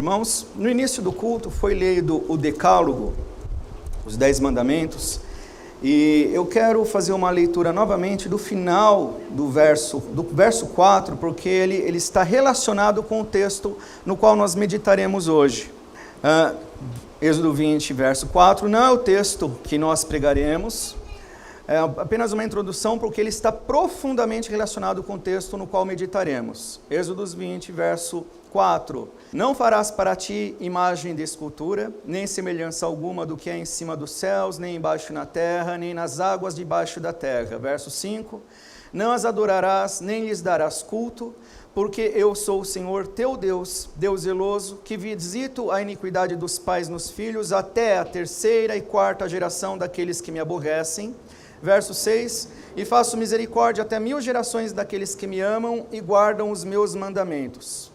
Irmãos, no início do culto foi lido o Decálogo, os 10 mandamentos, e eu quero fazer uma leitura novamente do final do verso 4, porque ele está relacionado com o texto no qual nós meditaremos hoje. Êxodo 20, verso 4, não é o texto que nós pregaremos, é apenas uma introdução, porque ele está profundamente relacionado com o texto no qual meditaremos. Êxodo 20, verso 4. Não farás para ti imagem de escultura, nem semelhança alguma do que é em cima dos céus, nem embaixo na terra, nem nas águas debaixo da terra. Verso 5. Não as adorarás, nem lhes darás culto, porque eu sou o Senhor teu Deus, Deus zeloso, que visito a iniquidade dos pais nos filhos, até a 3ª e 4ª geração daqueles que me aborrecem. Verso 6, e faço misericórdia até 1000 gerações daqueles que me amam e guardam os meus mandamentos.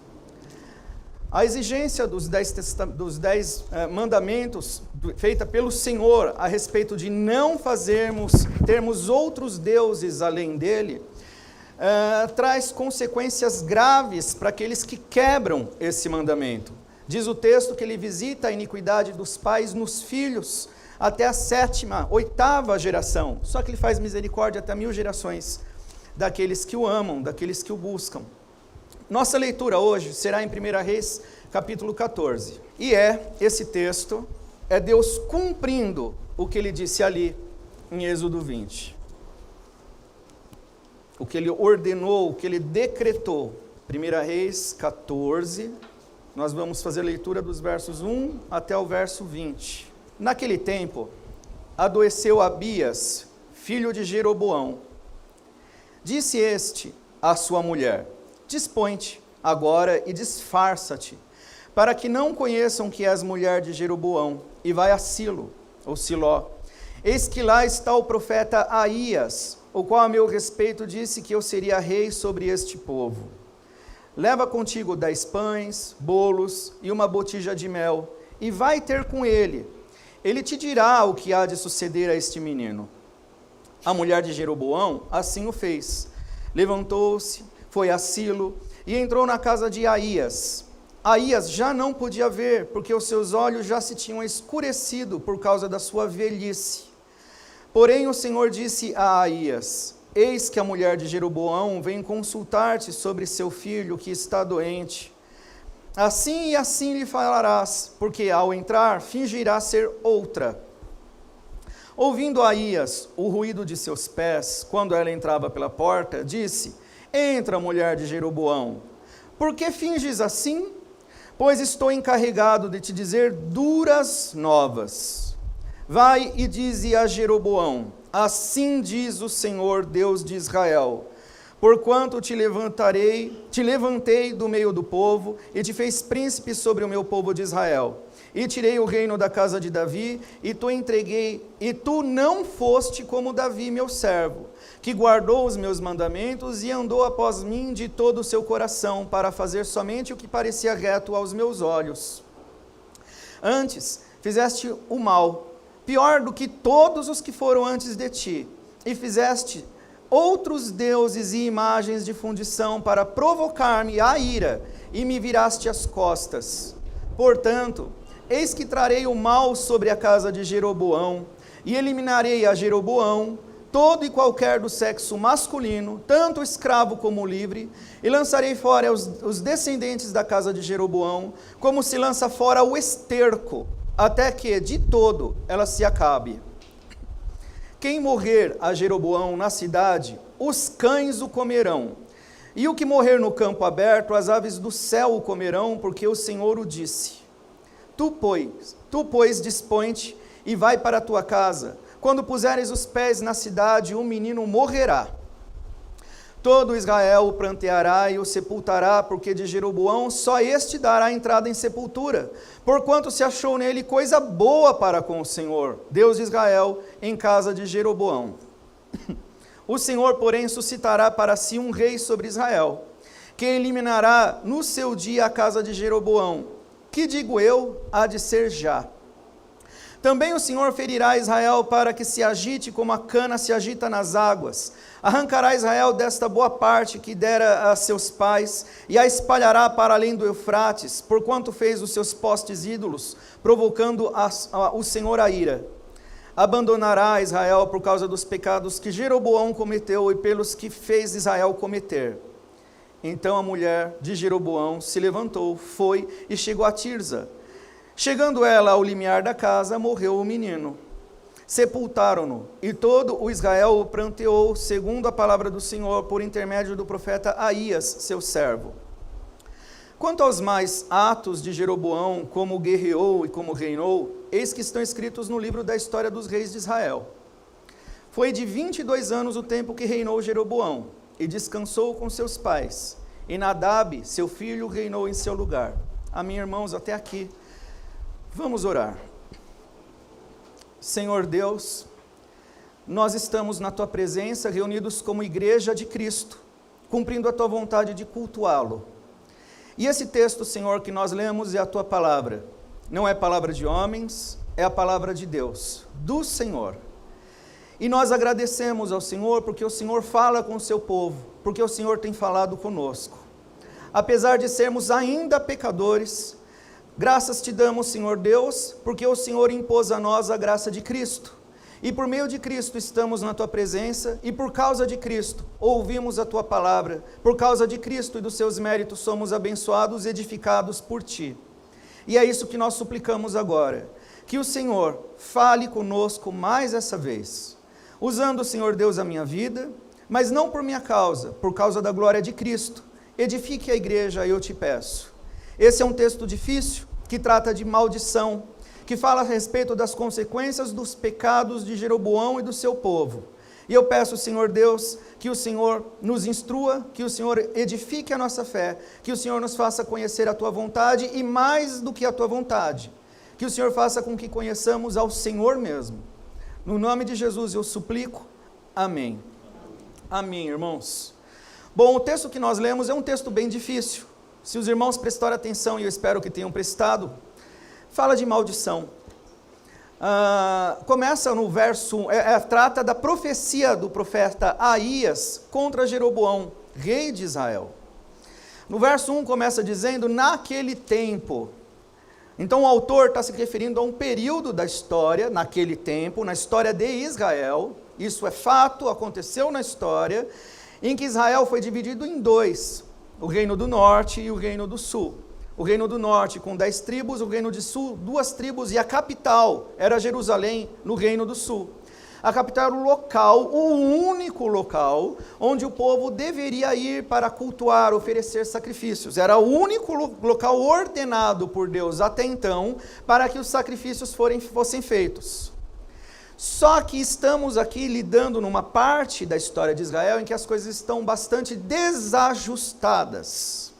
A exigência dos 10 mandamentos, feita pelo Senhor a respeito de não termos outros deuses além dele, traz consequências graves para aqueles que quebram esse mandamento. Diz o texto que ele visita a iniquidade dos pais nos filhos, até a 7ª, 8ª geração. Só que ele faz misericórdia até 1000 gerações daqueles que o amam, daqueles que o buscam. Nossa leitura hoje será em 1 Reis, capítulo 14. E esse texto, é Deus cumprindo o que ele disse ali em Êxodo 20. O que ele ordenou, o que ele decretou. 1 Reis 14, nós vamos fazer a leitura dos versos 1 até o verso 20. Naquele tempo, adoeceu Abias, filho de Jeroboão. Disse este à sua mulher: dispõe-te agora e disfarça-te, para que não conheçam que és mulher de Jeroboão, e vai a Silo, ou Siló. Eis que lá está o profeta Aías, o qual a meu respeito disse que eu seria rei sobre este povo. Leva contigo 10 pães, bolos e uma botija de mel, e vai ter com ele. Ele te dirá o que há de suceder a este menino. A mulher de Jeroboão assim o fez. Levantou-se, foi a Silo e entrou na casa de Aías. Aías já não podia ver, porque os seus olhos já se tinham escurecido por causa da sua velhice. Porém o Senhor disse a Aías: eis que a mulher de Jeroboão vem consultar-te sobre seu filho que está doente. Assim e assim lhe falarás, porque ao entrar fingirá ser outra. Ouvindo Aías o ruído de seus pés, quando ela entrava pela porta, disse: entra, mulher de Jeroboão. Por que finges assim? Pois estou encarregado de te dizer duras novas. Vai e dize a Jeroboão: assim diz o Senhor Deus de Israel: porquanto te levantei do meio do povo, e te fez príncipe sobre o meu povo de Israel. E tirei o reino da casa de Davi, e tu não foste como Davi, meu servo, que guardou os meus mandamentos e andou após mim de todo o seu coração, para fazer somente o que parecia reto aos meus olhos. Antes fizeste o mal, pior do que todos os que foram antes de ti, e fizeste outros deuses e imagens de fundição para provocar-me a ira, e me viraste as costas. Portanto, eis que trarei o mal sobre a casa de Jeroboão, e eliminarei a Jeroboão, todo e qualquer do sexo masculino, tanto escravo como livre, e lançarei fora os descendentes da casa de Jeroboão, como se lança fora o esterco, até que, de todo, ela se acabe. Quem morrer a Jeroboão na cidade, os cães o comerão. E o que morrer no campo aberto, as aves do céu o comerão, porque o Senhor o disse. Tu, pois, dispõe-te e vai para a tua casa. Quando puseres os pés na cidade, um menino morrerá. Todo Israel o pranteará e o sepultará, porque de Jeroboão só este dará entrada em sepultura, porquanto se achou nele coisa boa para com o Senhor, Deus de Israel, em casa de Jeroboão. O Senhor, porém, suscitará para si um rei sobre Israel, que eliminará no seu dia a casa de Jeroboão, que digo eu, há de ser já. Também o Senhor ferirá Israel para que se agite como a cana se agita nas águas. Arrancará Israel desta boa parte que dera a seus pais, e a espalhará para além do Eufrates, porquanto fez os seus postes ídolos, provocando o Senhor a ira. Abandonará Israel por causa dos pecados que Jeroboão cometeu e pelos que fez Israel cometer. Então a mulher de Jeroboão se levantou, foi e chegou a Tirza. Chegando ela ao limiar da casa, morreu o menino. Sepultaram-no, e todo o Israel o pranteou, segundo a palavra do Senhor, por intermédio do profeta Aías, seu servo. Quanto aos mais atos de Jeroboão, como guerreou e como reinou, eis que estão escritos no livro da história dos reis de Israel. Foi de 22 anos o tempo que reinou Jeroboão, e descansou com seus pais, e Nadab, seu filho, reinou em seu lugar. Amém, irmãos, até aqui. Vamos orar. Senhor Deus, nós estamos na Tua presença, reunidos como igreja de Cristo, cumprindo a Tua vontade de cultuá-lo. E esse texto, Senhor, que nós lemos é a Tua palavra. Não é palavra de homens, é a palavra de Deus, do Senhor. E nós agradecemos ao Senhor porque o Senhor fala com o seu povo, porque o Senhor tem falado conosco. Apesar de sermos ainda pecadores, graças te damos, Senhor Deus, porque o Senhor impôs a nós a graça de Cristo. E por meio de Cristo estamos na Tua presença, e por causa de Cristo ouvimos a Tua palavra. Por causa de Cristo e dos seus méritos somos abençoados e edificados por Ti. E é isso que nós suplicamos agora. Que o Senhor fale conosco mais essa vez. Usando, Senhor Deus, a minha vida, mas não por minha causa, por causa da glória de Cristo. Edifique a igreja, eu te peço. Esse é um texto difícil, que trata de maldição, que fala a respeito das consequências dos pecados de Jeroboão e do seu povo. E eu peço, Senhor Deus, que o Senhor nos instrua, que o Senhor edifique a nossa fé, que o Senhor nos faça conhecer a Tua vontade e mais do que a Tua vontade, que o Senhor faça com que conheçamos ao Senhor mesmo. No nome de Jesus eu suplico, amém. Amém, irmãos. Bom, o texto que nós lemos é um texto bem difícil. Se os irmãos prestaram atenção, e eu espero que tenham prestado, fala de maldição. Começa no verso 1, trata da profecia do profeta Aías contra Jeroboão, rei de Israel. No verso 1 começa dizendo, naquele tempo. Então o autor está se referindo a um período da história, naquele tempo, na história de Israel. Isso é fato, aconteceu na história, em que Israel foi dividido em dois. O reino do norte e o reino do sul. O reino do norte com 10 tribos, o reino do sul 2 tribos, e a capital era Jerusalém, no reino do sul. A capital era o local, o único local, onde o povo deveria ir para cultuar, oferecer sacrifícios. Era o único local ordenado por Deus até então, para que os sacrifícios fossem feitos. Só que estamos aqui lidando numa parte da história de Israel em que as coisas estão bastante desajustadas.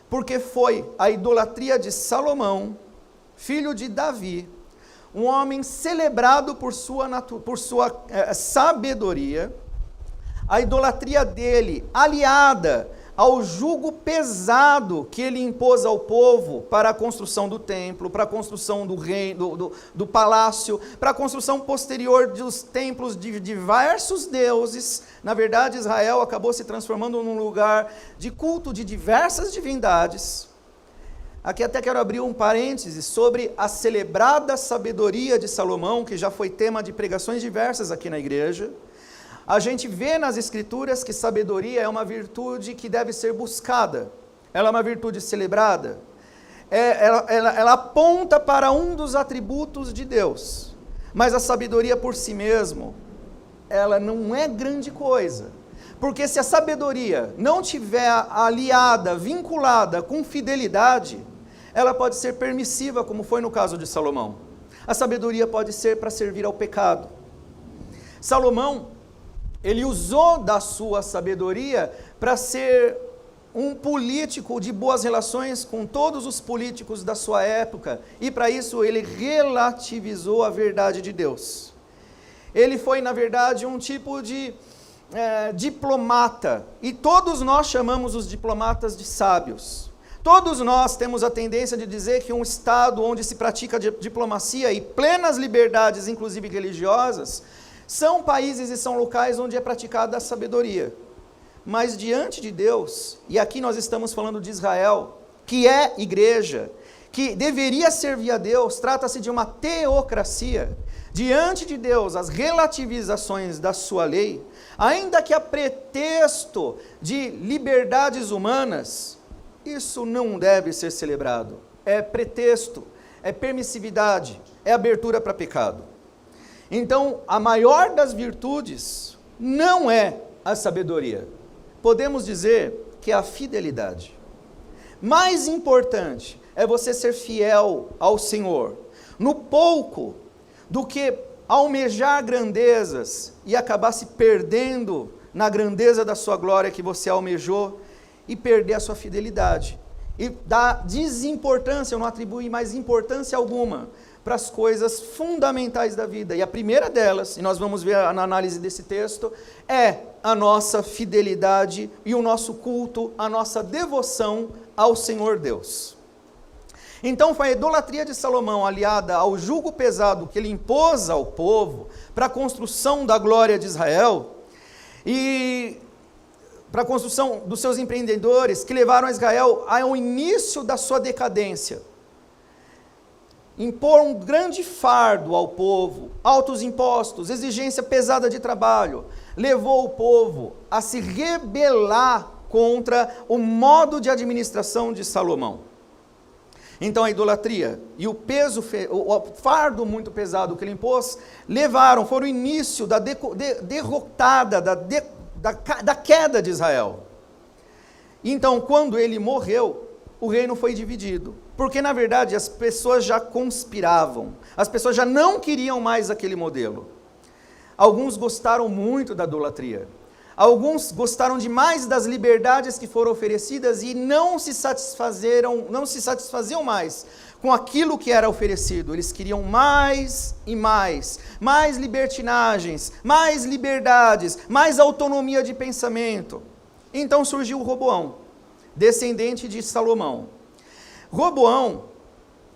Porque foi a idolatria de Salomão, filho de Davi, um homem celebrado por sua sabedoria, a idolatria dele, aliada ao jugo pesado que ele impôs ao povo para a construção do templo, para a construção do reino, do palácio, para a construção posterior dos templos de diversos deuses. Na verdade, Israel acabou se transformando num lugar de culto de diversas divindades. Aqui até quero abrir um parêntese sobre a celebrada sabedoria de Salomão, que já foi tema de pregações diversas aqui na igreja. A gente vê nas Escrituras que sabedoria é uma virtude que deve ser buscada. Ela é uma virtude celebrada. Ela aponta para um dos atributos de Deus. Mas a sabedoria por si mesmo, ela não é grande coisa. Porque se a sabedoria não tiver aliada, vinculada com fidelidade, ela pode ser permissiva, como foi no caso de Salomão. A sabedoria pode ser para servir ao pecado. Salomão, ele usou da sua sabedoria para ser um político de boas relações com todos os políticos da sua época, e para isso ele relativizou a verdade de Deus. Ele foi, na verdade, um tipo de diplomata, e todos nós chamamos os diplomatas de sábios. Todos nós temos a tendência de dizer que um Estado onde se pratica diplomacia e plenas liberdades, inclusive religiosas, são países e são locais onde é praticada a sabedoria. Mas diante de Deus, e aqui nós estamos falando de Israel, que é igreja, que deveria servir a Deus, trata-se de uma teocracia. Diante de Deus, as relativizações da sua lei, ainda que a pretexto de liberdades humanas, isso não deve ser celebrado. É pretexto, é permissividade, é abertura para pecado. Então, a maior das virtudes não é a sabedoria. Podemos dizer que é a fidelidade. Mais importante é você ser fiel ao Senhor, no pouco, do que almejar grandezas e acabar se perdendo na grandeza da sua glória que você almejou e perder a sua fidelidade. E dar desimportância, não atribuir mais importância alguma para as coisas fundamentais da vida. E a primeira delas, e nós vamos ver na análise desse texto, é a nossa fidelidade e o nosso culto, a nossa devoção ao Senhor Deus. Então foi a idolatria de Salomão aliada ao jugo pesado que ele impôs ao povo para a construção da glória de Israel e para a construção dos seus empreendedores que levaram Israel ao início da sua decadência. Impor um grande fardo ao povo, altos impostos, exigência pesada de trabalho, levou o povo a se rebelar contra o modo de administração de Salomão. Então a idolatria e o fardo muito pesado que ele impôs, foram o início da derrotada, da queda de Israel. Então quando ele morreu, o reino foi dividido, porque na verdade as pessoas já conspiravam, as pessoas já não queriam mais aquele modelo. Alguns gostaram muito da idolatria, alguns gostaram demais das liberdades que foram oferecidas e não se satisfaziam mais com aquilo que era oferecido. Eles queriam mais e mais libertinagens, mais liberdades, mais autonomia de pensamento. Então surgiu Roboão, descendente de Salomão. Roboão,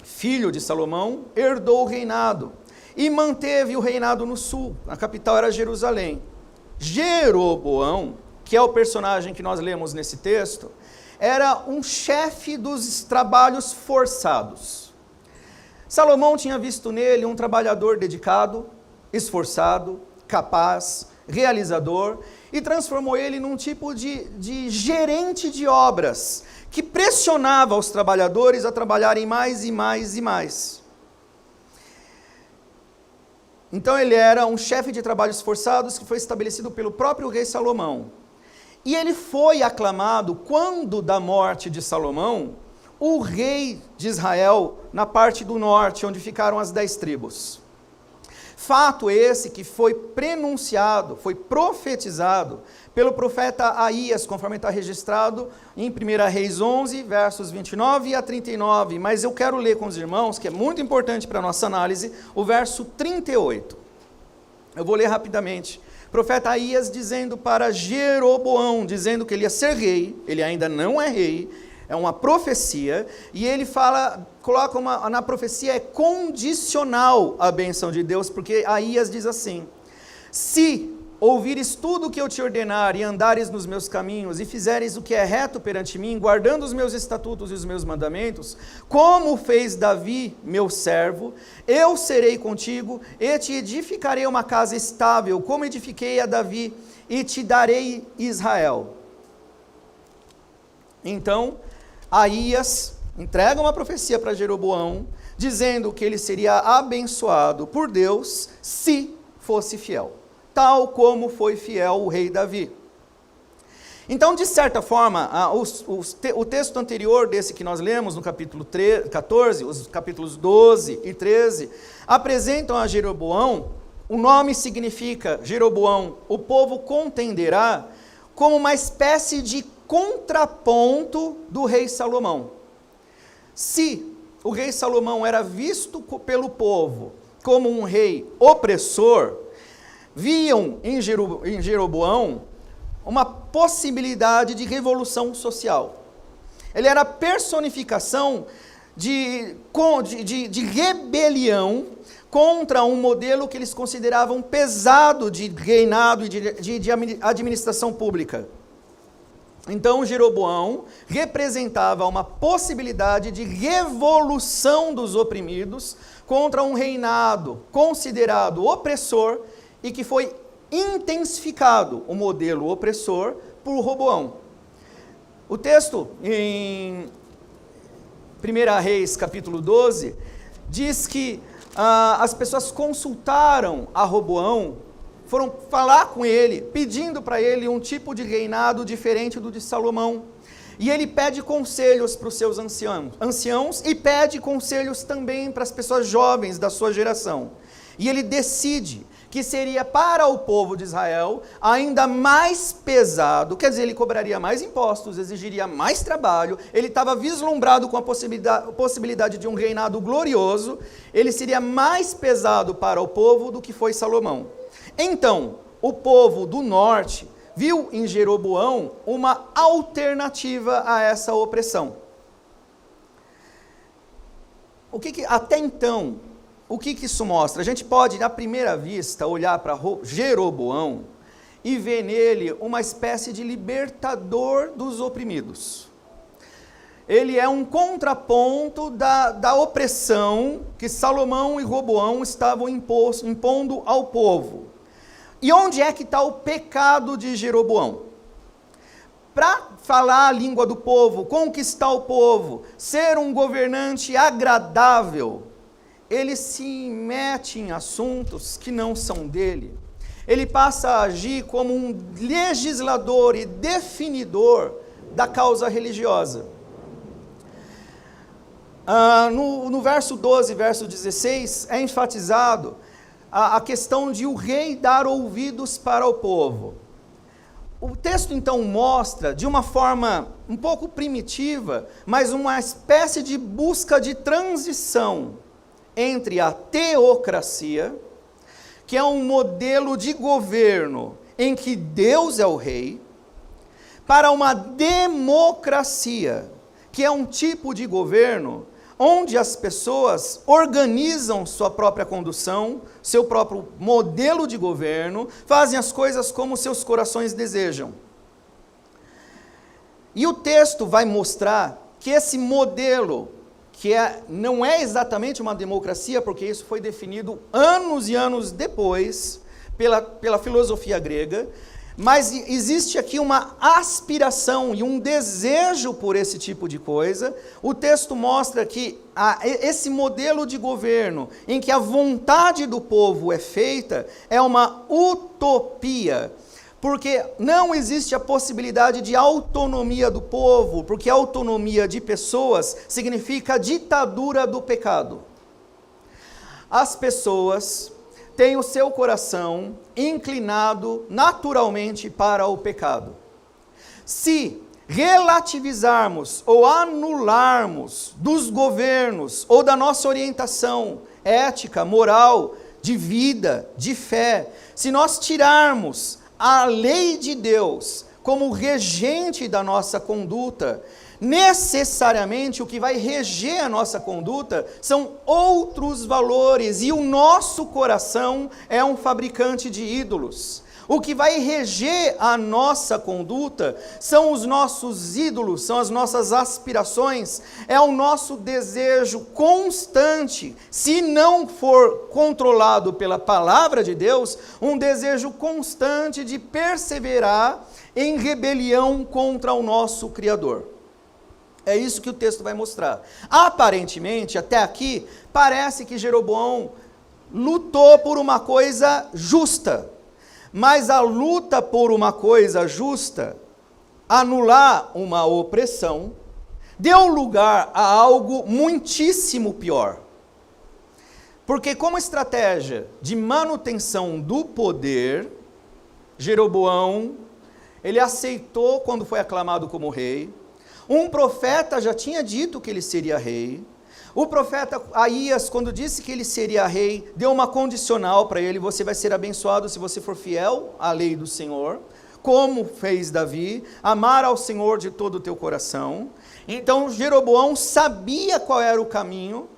filho de Salomão, herdou o reinado e manteve o reinado no sul, a capital era Jerusalém. Jeroboão, que é o personagem que nós lemos nesse texto, era um chefe dos trabalhos forçados. Salomão tinha visto nele um trabalhador dedicado, esforçado, capaz, realizador, e transformou ele num tipo de gerente de obras, que pressionava os trabalhadores a trabalharem mais e mais e mais. Então ele era um chefe de trabalhos forçados que foi estabelecido pelo próprio rei Salomão. E ele foi aclamado, quando da morte de Salomão, o rei de Israel na parte do norte, onde ficaram as 10 tribos. Fato esse que foi prenunciado, foi profetizado pelo profeta Aías, conforme está registrado em 1 Reis 11, versos 29 a 39. Mas eu quero ler com os irmãos, que é muito importante para a nossa análise, o verso 38. Eu vou ler rapidamente. O profeta Aías dizendo para Jeroboão, dizendo que ele ia ser rei, ele ainda não é rei, é uma profecia, e ele coloca na profecia, é condicional a bênção de Deus, porque Aías diz assim: se ouvires tudo o que eu te ordenar, e andares nos meus caminhos, e fizeres o que é reto perante mim, guardando os meus estatutos e os meus mandamentos, como fez Davi, meu servo, eu serei contigo, e te edificarei uma casa estável, como edifiquei a Davi, e te darei Israel. Então, Aías entrega uma profecia para Jeroboão, dizendo que ele seria abençoado por Deus se fosse fiel, tal como foi fiel o rei Davi. Então, de certa forma, o texto anterior desse que nós lemos, no capítulo 14, os capítulos 12 e 13, apresentam a Jeroboão, o nome significa Jeroboão, o povo contenderá, como uma espécie de contraponto do rei Salomão. Se o rei Salomão era visto pelo povo como um rei opressor, viam em Jeroboão uma possibilidade de revolução social. Ele era a personificação de rebelião contra um modelo que eles consideravam pesado de reinado e de administração pública. Então, Jeroboão representava uma possibilidade de revolução dos oprimidos contra um reinado considerado opressor e que foi intensificado, o modelo opressor, por Roboão. O texto, em 1 Reis, capítulo 12, diz que as pessoas consultaram a Roboão, foram falar com ele, pedindo para ele um tipo de reinado diferente do de Salomão. E ele pede conselhos para os seus anciãos e pede conselhos também para as pessoas jovens da sua geração. E ele decide que seria para o povo de Israel ainda mais pesado, quer dizer, ele cobraria mais impostos, exigiria mais trabalho, ele estava vislumbrado com a possibilidade de um reinado glorioso, ele seria mais pesado para o povo do que foi Salomão. Então, o povo do norte viu em Jeroboão uma alternativa a essa opressão. Até então, o que isso mostra? A gente pode, à primeira vista, olhar para Jeroboão e ver nele uma espécie de libertador dos oprimidos. Ele é um contraponto da opressão que Salomão e Roboão estavam impondo ao povo. E onde é que está o pecado de Jeroboão? Para falar a língua do povo, conquistar o povo, ser um governante agradável, ele se mete em assuntos que não são dele. Ele passa a agir como um legislador e definidor da causa religiosa. No verso 12, verso 16, é enfatizado a questão de o rei dar ouvidos para o povo. O texto então mostra, de uma forma um pouco primitiva, mas uma espécie de busca de transição entre a teocracia, que é um modelo de governo em que Deus é o rei, para uma democracia, que é um tipo de governo onde as pessoas organizam sua própria condução, seu próprio modelo de governo, fazem as coisas como seus corações desejam. E o texto vai mostrar que esse modelo, não é exatamente uma democracia, porque isso foi definido anos e anos depois pela filosofia grega, mas existe aqui uma aspiração e um desejo por esse tipo de coisa. O texto mostra que esse modelo de governo, em que a vontade do povo é feita, é uma utopia, porque não existe a possibilidade de autonomia do povo, porque autonomia de pessoas significa ditadura do pecado. As pessoas têm o seu coração inclinado naturalmente para o pecado. Se relativizarmos ou anularmos dos governos ou da nossa orientação ética, moral, de vida, de fé, se nós tirarmos a lei de Deus como regente da nossa conduta, necessariamente o que vai reger a nossa conduta são outros valores, e o nosso coração é um fabricante de ídolos. O que vai reger a nossa conduta são os nossos ídolos, são as nossas aspirações, é o nosso desejo constante, se não for controlado pela palavra de Deus, um desejo constante de perseverar em rebelião contra o nosso Criador. É isso que o texto vai mostrar. Aparentemente, até aqui, parece que Jeroboão lutou por uma coisa justa. Mas a luta por uma coisa justa, anular uma opressão, deu lugar a algo muitíssimo pior. Porque como estratégia de manutenção do poder, Jeroboão, ele aceitou quando foi aclamado como rei. Um profeta já tinha dito que ele seria rei. O profeta Aías, quando disse que ele seria rei, deu uma condicional para ele: você vai ser abençoado se você for fiel à lei do Senhor. como fez Davi, amar ao Senhor de todo o teu coração. Então Jeroboão sabia qual era o caminho,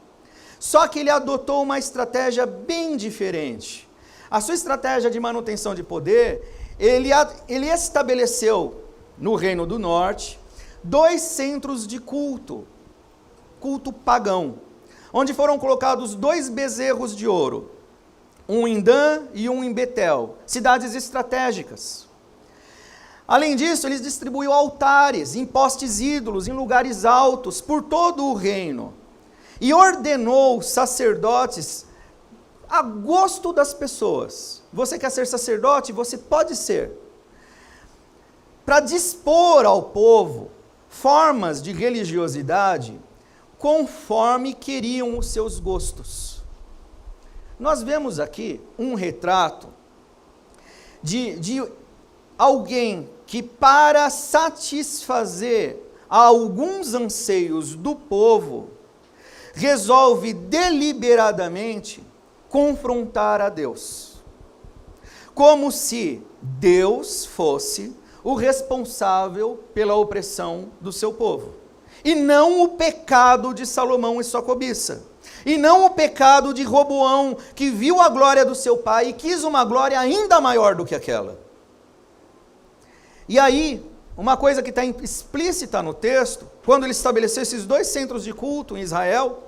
só que ele adotou uma estratégia bem diferente. A sua estratégia de manutenção de poder, ele estabeleceu no Reino do Norte 2 centros de culto pagão, onde foram colocados 2 bezerros de ouro, um em Dan e um em Betel, cidades estratégicas. Além disso, eles distribuíram altares em postes ídolos, em lugares altos, por todo o reino. E ordenou sacerdotes a gosto das pessoas. Você quer ser sacerdote? Você pode ser. Para dispor ao povo formas de religiosidade conforme queriam os seus gostos. Nós vemos aqui um retrato de alguém que, para satisfazer alguns anseios do povo, resolve deliberadamente confrontar a Deus, como se Deus fosse o responsável pela opressão do seu povo, e não o pecado de Salomão e sua cobiça, e não o pecado de Roboão, que viu a glória do seu pai e quis uma glória ainda maior do que aquela. E aí, uma coisa que está explícita no texto, quando ele estabeleceu esses 2 centros de culto em Israel,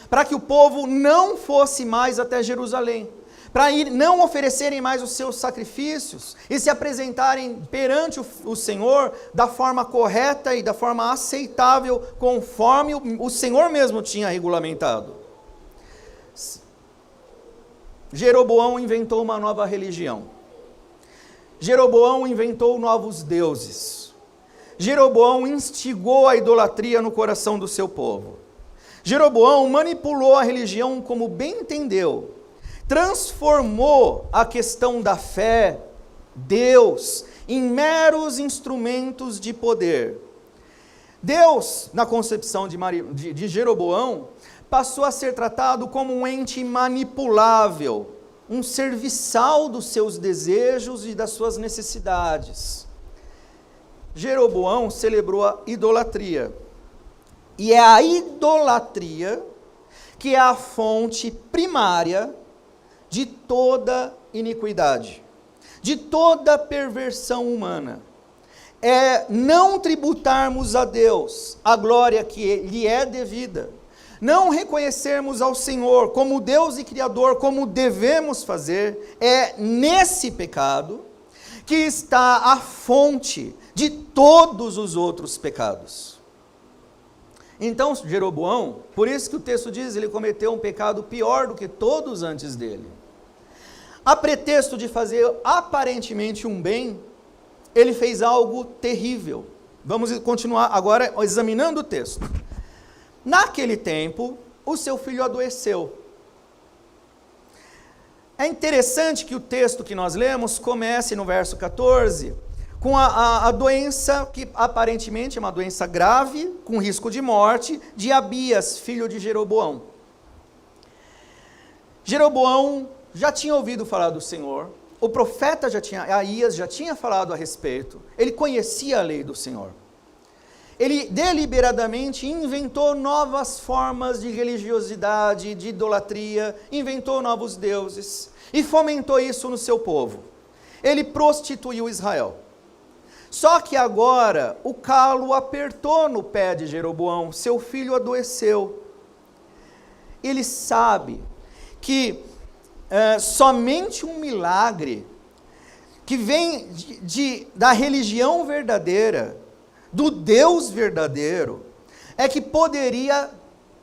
para que o povo não fosse mais até Jerusalém, para não oferecerem mais os seus sacrifícios e se apresentarem perante o Senhor da forma correta e da forma aceitável, conforme o Senhor mesmo tinha regulamentado. Jeroboão inventou uma nova religião. Jeroboão inventou novos deuses. Jeroboão instigou a idolatria no coração do seu povo. Jeroboão manipulou a religião como bem entendeu. Transformou a questão da fé, Deus, em meros instrumentos de poder. Deus, na concepção de Jeroboão, passou a ser tratado como um ente manipulável, um serviçal dos seus desejos e das suas necessidades. Jeroboão celebrou a idolatria. E é a idolatria que é a fonte primária de toda iniquidade, de toda perversão humana. É não tributarmos a Deus a glória que lhe é devida, não reconhecermos ao Senhor como Deus e Criador, como devemos fazer, é nesse pecado que está a fonte de todos os outros pecados. Então, Jeroboão, por isso que o texto diz, ele cometeu um pecado pior do que todos antes dele. A pretexto de fazer aparentemente um bem, ele fez algo terrível. Vamos continuar agora examinando o texto. Naquele tempo, o seu filho adoeceu. É interessante que o texto que nós lemos comece no verso 14, com a doença que aparentemente é uma doença grave, com risco de morte, de Abias, filho de Jeroboão. Jeroboão já tinha ouvido falar do Senhor, o profeta Aías já tinha falado a respeito, ele conhecia a lei do Senhor. Ele deliberadamente inventou novas formas de religiosidade, de idolatria, inventou novos deuses e fomentou isso no seu povo. Ele prostituiu Israel. Só que agora o calo apertou no pé de Jeroboão, seu filho adoeceu. Ele sabe que somente um milagre que vem da religião verdadeira, do Deus verdadeiro, é que poderia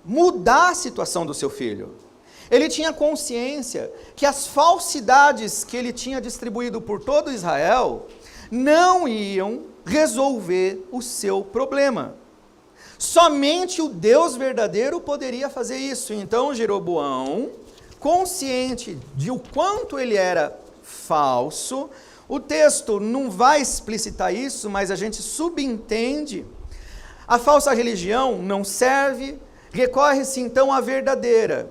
mudar a situação do seu filho. Ele tinha consciência que as falsidades que ele tinha distribuído por todo Israel não iam resolver o seu problema. Somente o Deus verdadeiro poderia fazer isso. Então Jeroboão, consciente de o quanto ele era falso, o texto não vai explicitar isso, mas a gente subentende. A falsa religião não serve, recorre-se então à verdadeira.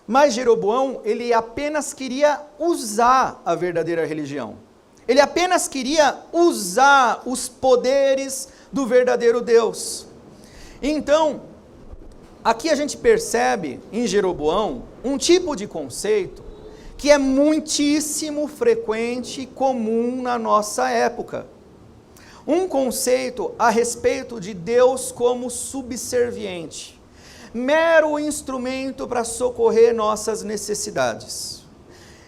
Mas Jeroboão, ele apenas queria usar a verdadeira religião. Ele apenas queria usar os poderes do verdadeiro Deus. Então, aqui a gente percebe em Jeroboão um tipo de conceito que é muitíssimo frequente e comum na nossa época. Um conceito a respeito de Deus como subserviente, mero instrumento para socorrer nossas necessidades.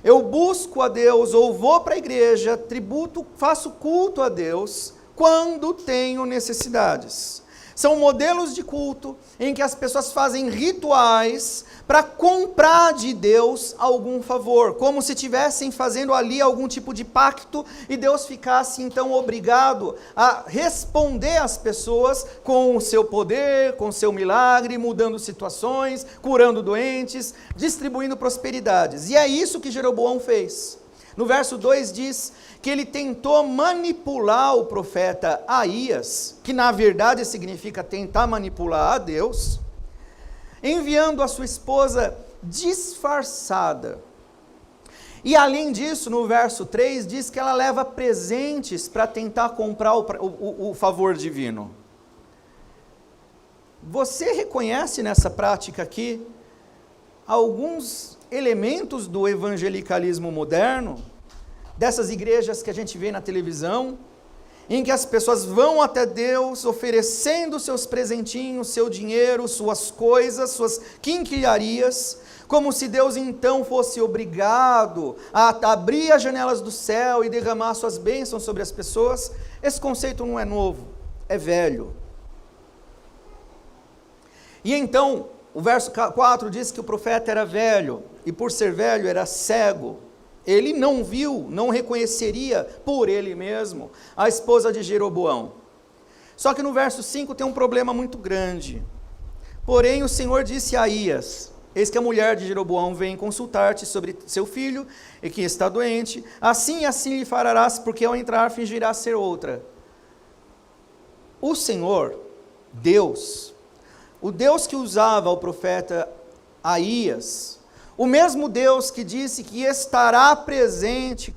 Eu busco a Deus ou vou para a igreja, tributo, faço culto a Deus quando tenho necessidades. São modelos de culto em que as pessoas fazem rituais para comprar de Deus algum favor, como se estivessem fazendo ali algum tipo de pacto e Deus ficasse então obrigado a responder às pessoas com o seu poder, com o seu milagre, mudando situações, curando doentes, distribuindo prosperidades. E é isso que Jeroboão fez. No verso 2 diz que ele tentou manipular o profeta Aías, que na verdade significa tentar manipular a Deus, enviando a sua esposa disfarçada. E além disso, no verso 3, diz que ela leva presentes para tentar comprar o favor divino. Você reconhece nessa prática aqui alguns elementos do evangelicalismo moderno, dessas igrejas que a gente vê na televisão, em que as pessoas vão até Deus oferecendo seus presentinhos, seu dinheiro, suas coisas, suas quinquilharias, como se Deus então fosse obrigado a abrir as janelas do céu e derramar suas bênçãos sobre as pessoas. Esse conceito não é novo, é velho. E então, o verso 4 diz que o profeta era velho, e por ser velho era cego. Ele não viu, não reconheceria por ele mesmo a esposa de Jeroboão. Só que no verso 5 tem um problema muito grande. Porém o Senhor disse a Aías: eis que a mulher de Jeroboão vem consultar-te sobre seu filho, e que está doente, assim e assim lhe farás, porque ao entrar fingirá ser outra. O Senhor, Deus, o Deus que usava o profeta Aías, o mesmo Deus que disse que estará presente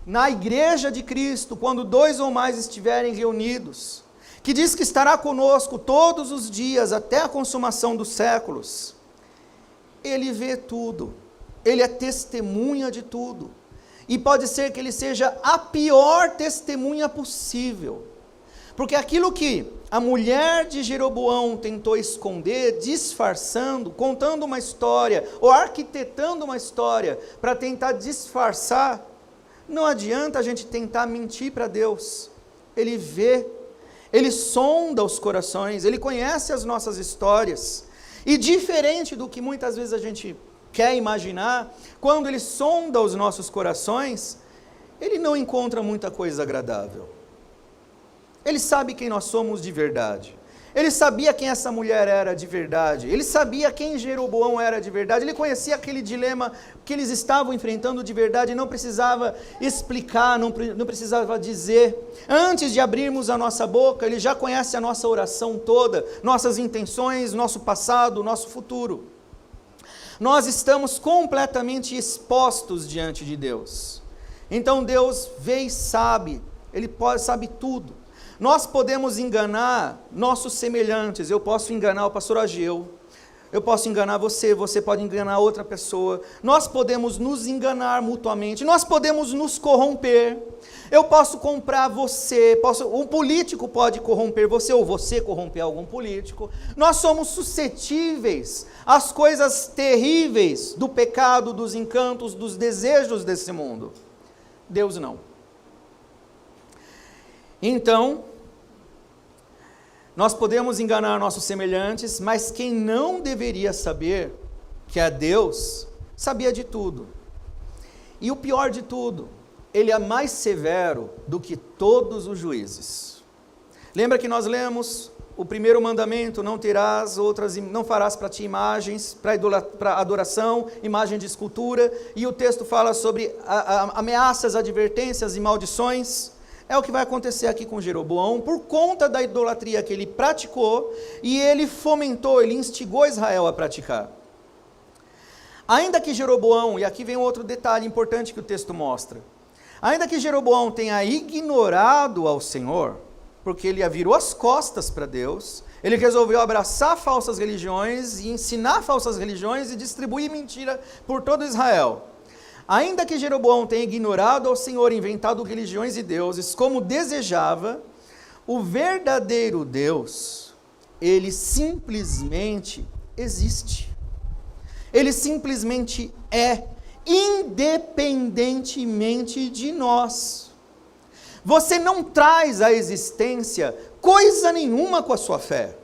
na igreja de Cristo, quando 2 ou mais estiverem reunidos, que diz que estará conosco todos os dias, até a consumação dos séculos, Ele vê tudo, Ele é testemunha de tudo, e pode ser que Ele seja a pior testemunha possível, porque aquilo que a mulher de Jeroboão tentou esconder, disfarçando, contando uma história, ou arquitetando uma história, para tentar disfarçar, não adianta a gente tentar mentir para Deus. Ele vê, Ele sonda os corações, Ele conhece as nossas histórias, e diferente do que muitas vezes a gente quer imaginar, quando Ele sonda os nossos corações, Ele não encontra muita coisa agradável. Ele sabe quem nós somos de verdade. Ele sabia quem essa mulher era de verdade. Ele sabia quem Jeroboão era de verdade. Ele conhecia aquele dilema que eles estavam enfrentando de verdade. Não precisava explicar, não precisava dizer. Antes de abrirmos a nossa boca, Ele já conhece a nossa oração toda, nossas intenções, nosso passado, nosso futuro. Nós estamos completamente expostos diante de Deus. Então Deus vê e sabe. Ele sabe tudo. Nós podemos enganar nossos semelhantes. Eu posso enganar o pastor Ageu, eu posso enganar você, você pode enganar outra pessoa. Nós podemos nos enganar mutuamente, nós podemos nos corromper. Eu posso comprar você, um político pode corromper você, ou você corromper algum político. Nós somos suscetíveis às coisas terríveis do pecado, dos encantos, dos desejos desse mundo. Deus não. Então, nós podemos enganar nossos semelhantes, mas quem não deveria saber, que é Deus, sabia de tudo. E o pior de tudo, Ele é mais severo do que todos os juízes. Lembra que nós lemos o primeiro mandamento: não farás para ti imagens, para adoração, imagem de escultura, e o texto fala sobre ameaças, advertências e maldições. É o que vai acontecer aqui com Jeroboão, por conta da idolatria que ele praticou, e ele fomentou, ele instigou Israel a praticar. Ainda que Jeroboão, e aqui vem outro detalhe importante que o texto mostra, Ainda que Jeroboão tenha ignorado ao Senhor, porque ele virou as costas para Deus, ele resolveu abraçar falsas religiões e ensinar falsas religiões e distribuir mentira por todo Israel. Ainda que Jeroboão tenha ignorado ao Senhor, inventado religiões e deuses como desejava, o verdadeiro Deus, ele simplesmente existe. Ele simplesmente é, independentemente de nós. Você não traz à existência coisa nenhuma com a sua fé.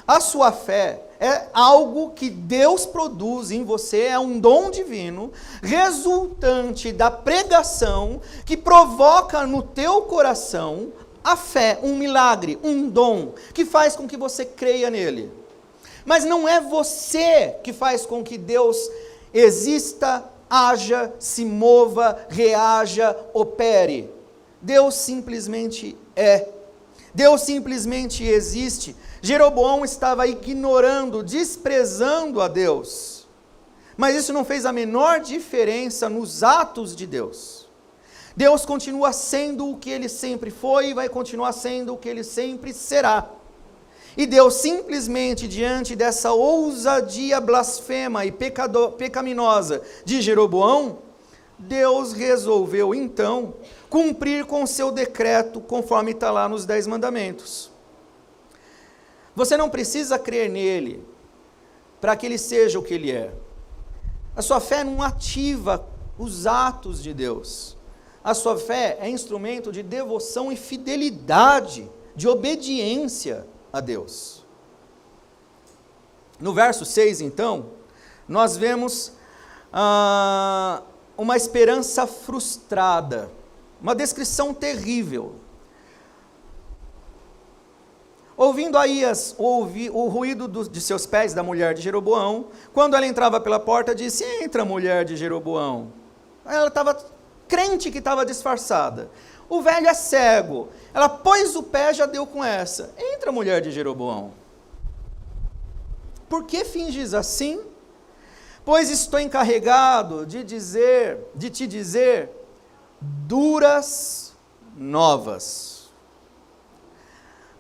A sua fé é algo que Deus produz em você, é um dom divino, resultante da pregação, que provoca no teu coração a fé, um milagre, um dom, que faz com que você creia nele. Mas não é você que faz com que Deus exista, haja, se mova, reaja, opere. Deus simplesmente é. Deus simplesmente existe. Jeroboão estava ignorando, desprezando a Deus. Mas isso não fez a menor diferença nos atos de Deus. Deus continua sendo o que ele sempre foi e vai continuar sendo o que ele sempre será. E Deus simplesmente, diante dessa ousadia blasfema e pecaminosa de Jeroboão, Deus resolveu então cumprir com o seu decreto, conforme está lá nos 10 mandamentos. Você não precisa crer nele para que ele seja o que ele é. A sua fé não ativa os atos de Deus. A sua fé é instrumento de devoção e fidelidade, de obediência a Deus. No verso 6, então, nós vemos uma esperança frustrada, uma descrição terrível. Ouvindo Aías o ruído de seus pés da mulher de Jeroboão, quando ela entrava pela porta, disse: entra, mulher de Jeroboão. Ela estava crente que estava disfarçada. O velho é cego. Ela pôs o pé, já deu com essa. Entra, mulher de Jeroboão. Por que finges assim? Pois estou encarregado de te dizer duras novas.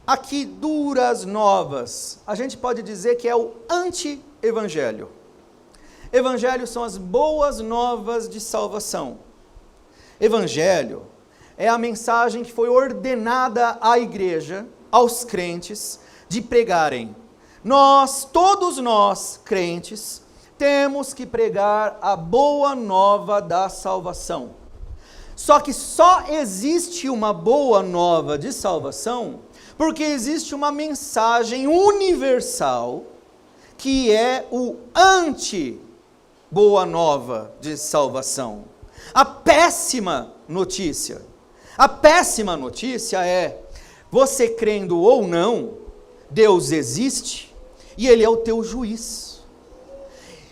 Aqui, duras novas, a gente pode dizer que é o anti-evangelho. Evangelho são as boas novas de salvação. Evangelho é a mensagem que foi ordenada à igreja, aos crentes, de pregarem. Todos nós, crentes, temos que pregar a boa nova da salvação. Só que só existe uma boa nova de salvação porque existe uma mensagem universal que é o anti-boa nova de salvação. A péssima notícia. A péssima notícia é, você crendo ou não, Deus existe e Ele é o teu juiz.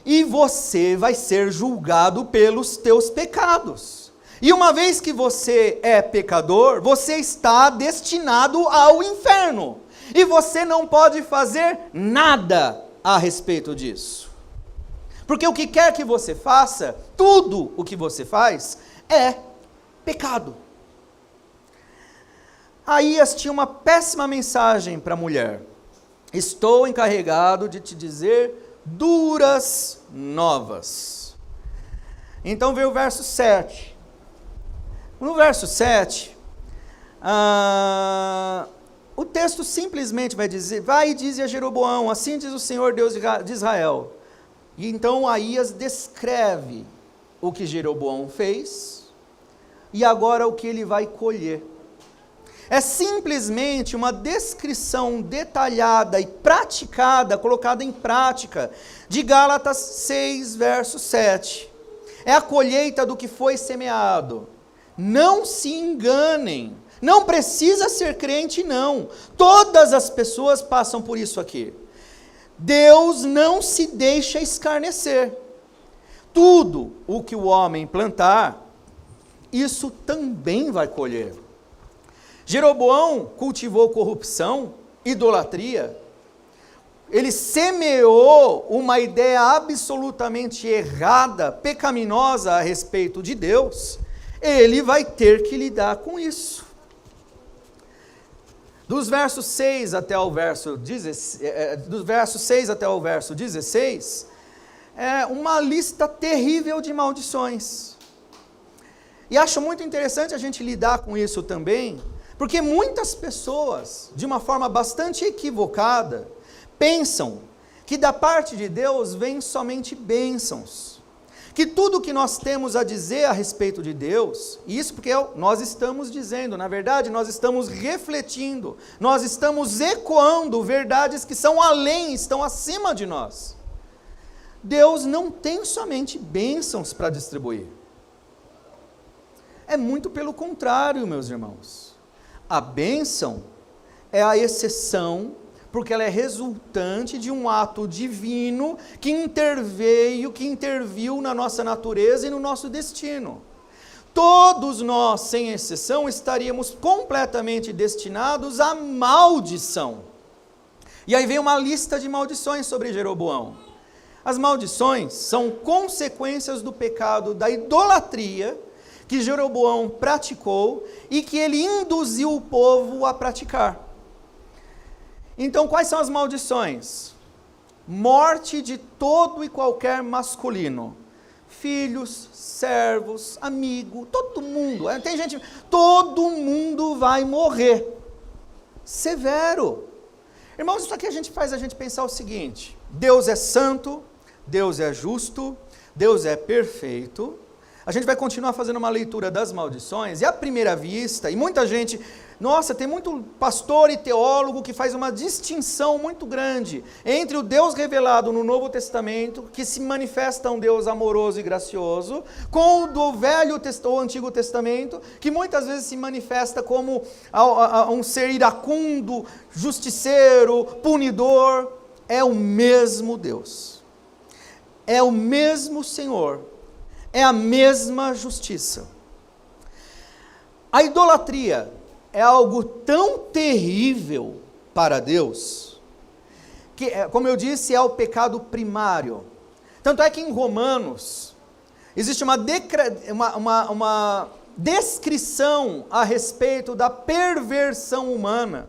E você vai ser julgado pelos teus pecados. E uma vez que você é pecador, você está destinado ao inferno. E você não pode fazer nada a respeito disso. Porque o que quer que você faça, tudo o que você faz, é pecado. Aías tinha uma péssima mensagem para a mulher. Estou encarregado de te dizer duras novas. Então veio o verso 7. No verso 7, o texto simplesmente vai dizer: vai e dize a Jeroboão, assim diz o Senhor Deus de Israel. E então Aías descreve o que Jeroboão fez e agora o que ele vai colher. É simplesmente uma descrição detalhada e praticada, colocada em prática, de Gálatas 6, verso 7. É a colheita do que foi semeado. Não se enganem, não precisa ser crente não, todas as pessoas passam por isso aqui. Deus não se deixa escarnecer. Tudo o que o homem plantar, isso também vai colher. Jeroboão cultivou corrupção, idolatria. Ele semeou uma ideia absolutamente errada, pecaminosa a respeito de Deus. ele vai ter que lidar com isso. Dos versos 6 até o verso 16, é uma lista terrível de maldições. E acho muito interessante a gente lidar com isso também, porque muitas pessoas, de uma forma bastante equivocada, pensam que da parte de Deus vem somente bênçãos. Que tudo que nós temos a dizer a respeito de Deus, e isso porque nós estamos dizendo, na verdade nós estamos refletindo, nós estamos ecoando verdades que são além, estão acima de nós. Deus não tem somente bênçãos para distribuir. É muito pelo contrário, meus irmãos. A bênção é a exceção, porque ela é resultante de um ato divino que interviu na nossa natureza e no nosso destino. Todos nós, sem exceção, estaríamos completamente destinados à maldição. E aí vem uma lista de maldições sobre Jeroboão. As maldições são consequências do pecado da idolatria que Jeroboão praticou e que ele induziu o povo a praticar. Então, quais são as maldições? Morte de todo e qualquer masculino. Filhos, servos, amigo, todo mundo. Tem gente, todo mundo vai morrer. Severo. Irmãos, isso aqui faz a gente pensar o seguinte: Deus é santo, Deus é justo, Deus é perfeito. A gente vai continuar fazendo uma leitura das maldições, e à primeira vista, e muita gente, tem muito pastor e teólogo que faz uma distinção muito grande entre o Deus revelado no Novo Testamento, que se manifesta um Deus amoroso e gracioso, com o do Velho ou Antigo Testamento, que muitas vezes se manifesta como um ser iracundo, justiceiro, punidor. É o mesmo Deus, é o mesmo Senhor, é a mesma justiça. A idolatria é algo tão terrível para Deus, que, como eu disse, é o pecado primário. Tanto é que em Romanos, existe uma descrição a respeito da perversão humana,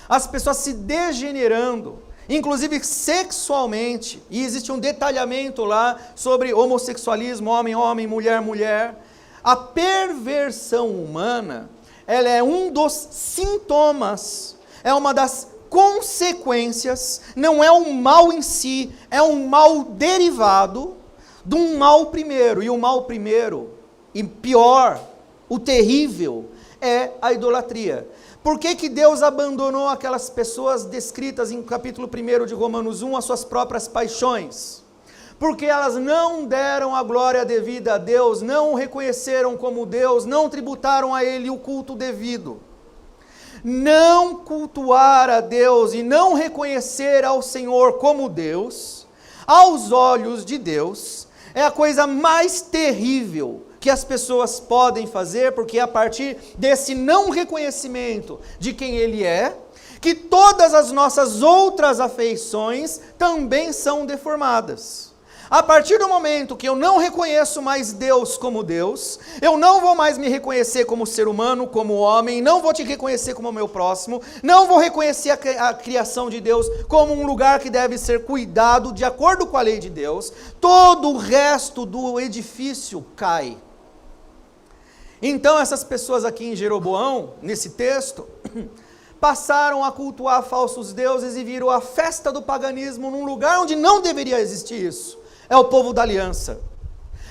as pessoas se degenerando, inclusive sexualmente, e existe um detalhamento lá sobre homossexualismo, homem, mulher, mulher. A perversão humana, ela é um dos sintomas, é uma das consequências, não é um mal em si, é um mal derivado de um mal primeiro, e o mal primeiro, e pior, o terrível, é a idolatria. Por que Deus abandonou aquelas pessoas descritas em capítulo 1 de Romanos 1 às suas próprias paixões? Porque elas não deram a glória devida a Deus, não o reconheceram como Deus, não tributaram a Ele o culto devido. Não cultuar a Deus e não reconhecer ao Senhor como Deus, aos olhos de Deus, é a coisa mais terrível que as pessoas podem fazer, porque é a partir desse não reconhecimento de quem Ele é, que todas as nossas outras afeições também são deformadas. A partir do momento que eu não reconheço mais Deus como Deus, eu não vou mais me reconhecer como ser humano, como homem, não vou te reconhecer como meu próximo, não vou reconhecer a criação de Deus como um lugar que deve ser cuidado de acordo com a lei de Deus, todo o resto do edifício cai. Então essas pessoas aqui em Jeroboão, nesse texto, passaram a cultuar falsos deuses e viram a festa do paganismo num lugar onde não deveria existir isso. É o povo da aliança,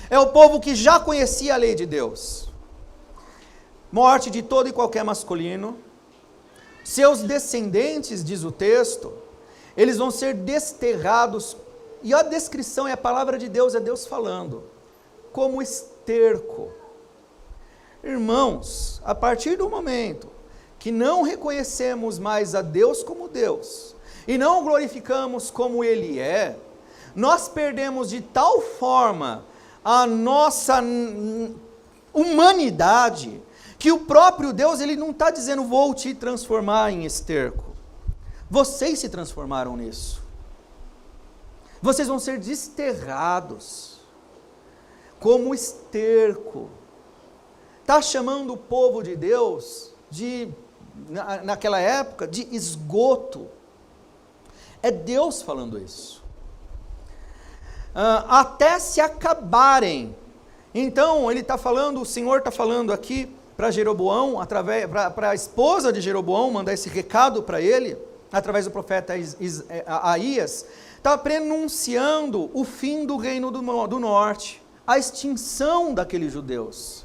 é o povo que já conhecia a lei de Deus. Morte de todo e qualquer masculino, seus descendentes, diz o texto, eles vão ser desterrados, e a descrição é a palavra de Deus, é Deus falando, como esterco. Irmãos, a partir do momento que não reconhecemos mais a Deus como Deus, e não o glorificamos como Ele é, nós perdemos de tal forma a nossa humanidade, que o próprio Deus, Ele não está dizendo, vou te transformar em esterco. Vocês se transformaram nisso. Vocês vão ser desterrados como esterco. está chamando o povo de Deus, naquela época, de esgoto. É Deus falando isso. Até se acabarem. Então, ele está falando, o Senhor está falando aqui para Jeroboão, para a esposa de Jeroboão, mandar esse recado para ele, através do profeta Aías, está prenunciando o fim do reino do norte, a extinção daqueles judeus.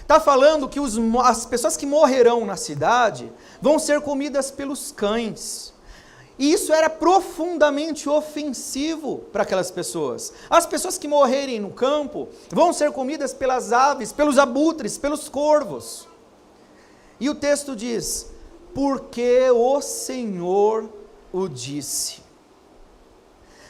Está falando que as pessoas que morrerão na cidade vão ser comidas pelos cães. E isso era profundamente ofensivo para aquelas pessoas. As pessoas que morrerem no campo vão ser comidas pelas aves, pelos abutres, pelos corvos. E o texto diz, porque o Senhor o disse.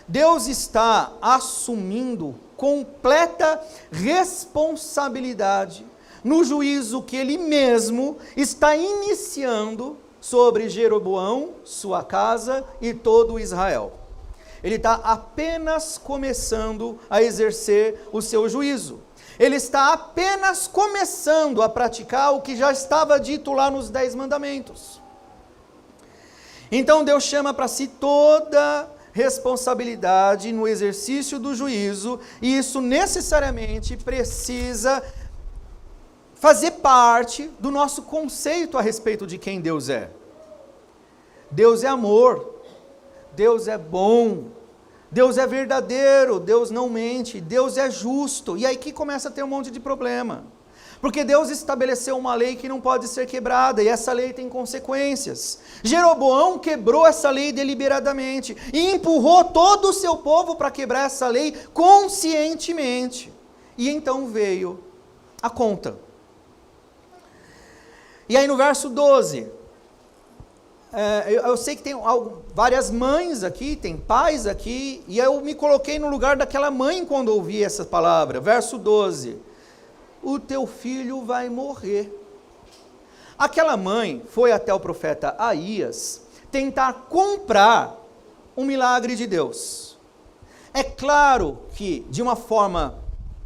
Deus está assumindo completa responsabilidade no juízo que Ele mesmo está iniciando sobre Jeroboão, sua casa e todo Israel. Ele está apenas começando a exercer o seu juízo. Ele está apenas começando a praticar o que já estava dito lá nos 10 mandamentos. Então Deus chama para si toda responsabilidade no exercício do juízo, e isso necessariamente precisa fazer parte do nosso conceito a respeito de quem Deus é. Deus é amor, Deus é bom, Deus é verdadeiro, Deus não mente, Deus é justo. E aí que começa a ter um monte de problema. Porque Deus estabeleceu uma lei que não pode ser quebrada, e essa lei tem consequências. Jeroboão quebrou essa lei deliberadamente, e empurrou todo o seu povo para quebrar essa lei conscientemente. E então veio a conta. E aí no verso 12, eu sei que tem várias mães aqui, tem pais aqui, e eu me coloquei no lugar daquela mãe quando ouvi essa palavra. Verso 12, o teu filho vai morrer. Aquela mãe foi até o profeta Aías tentar comprar um milagre de Deus. É claro que de uma forma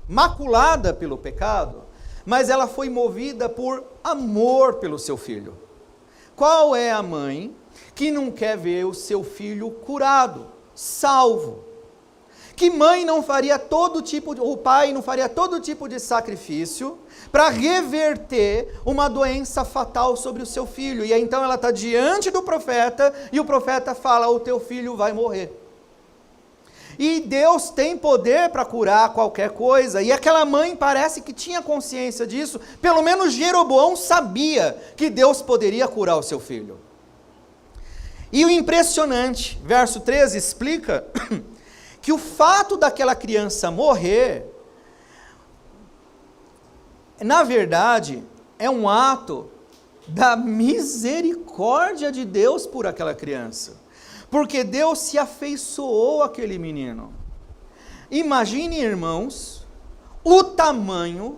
maculada pelo pecado, mas ela foi movida por amor pelo seu filho. Qual é a mãe que não quer ver o seu filho curado, salvo? Que mãe não faria o pai não faria todo tipo de sacrifício para reverter uma doença fatal sobre o seu filho? E aí, então ela está diante do profeta, e o profeta fala, o teu filho vai morrer. E Deus tem poder para curar qualquer coisa, e aquela mãe parece que tinha consciência disso. Pelo menos Jeroboão sabia que Deus poderia curar o seu filho. E o impressionante, verso 13 explica que o fato daquela criança morrer, na verdade, é um ato da misericórdia de Deus por aquela criança. Porque Deus se afeiçoou àquele menino. Imagine, irmãos, o tamanho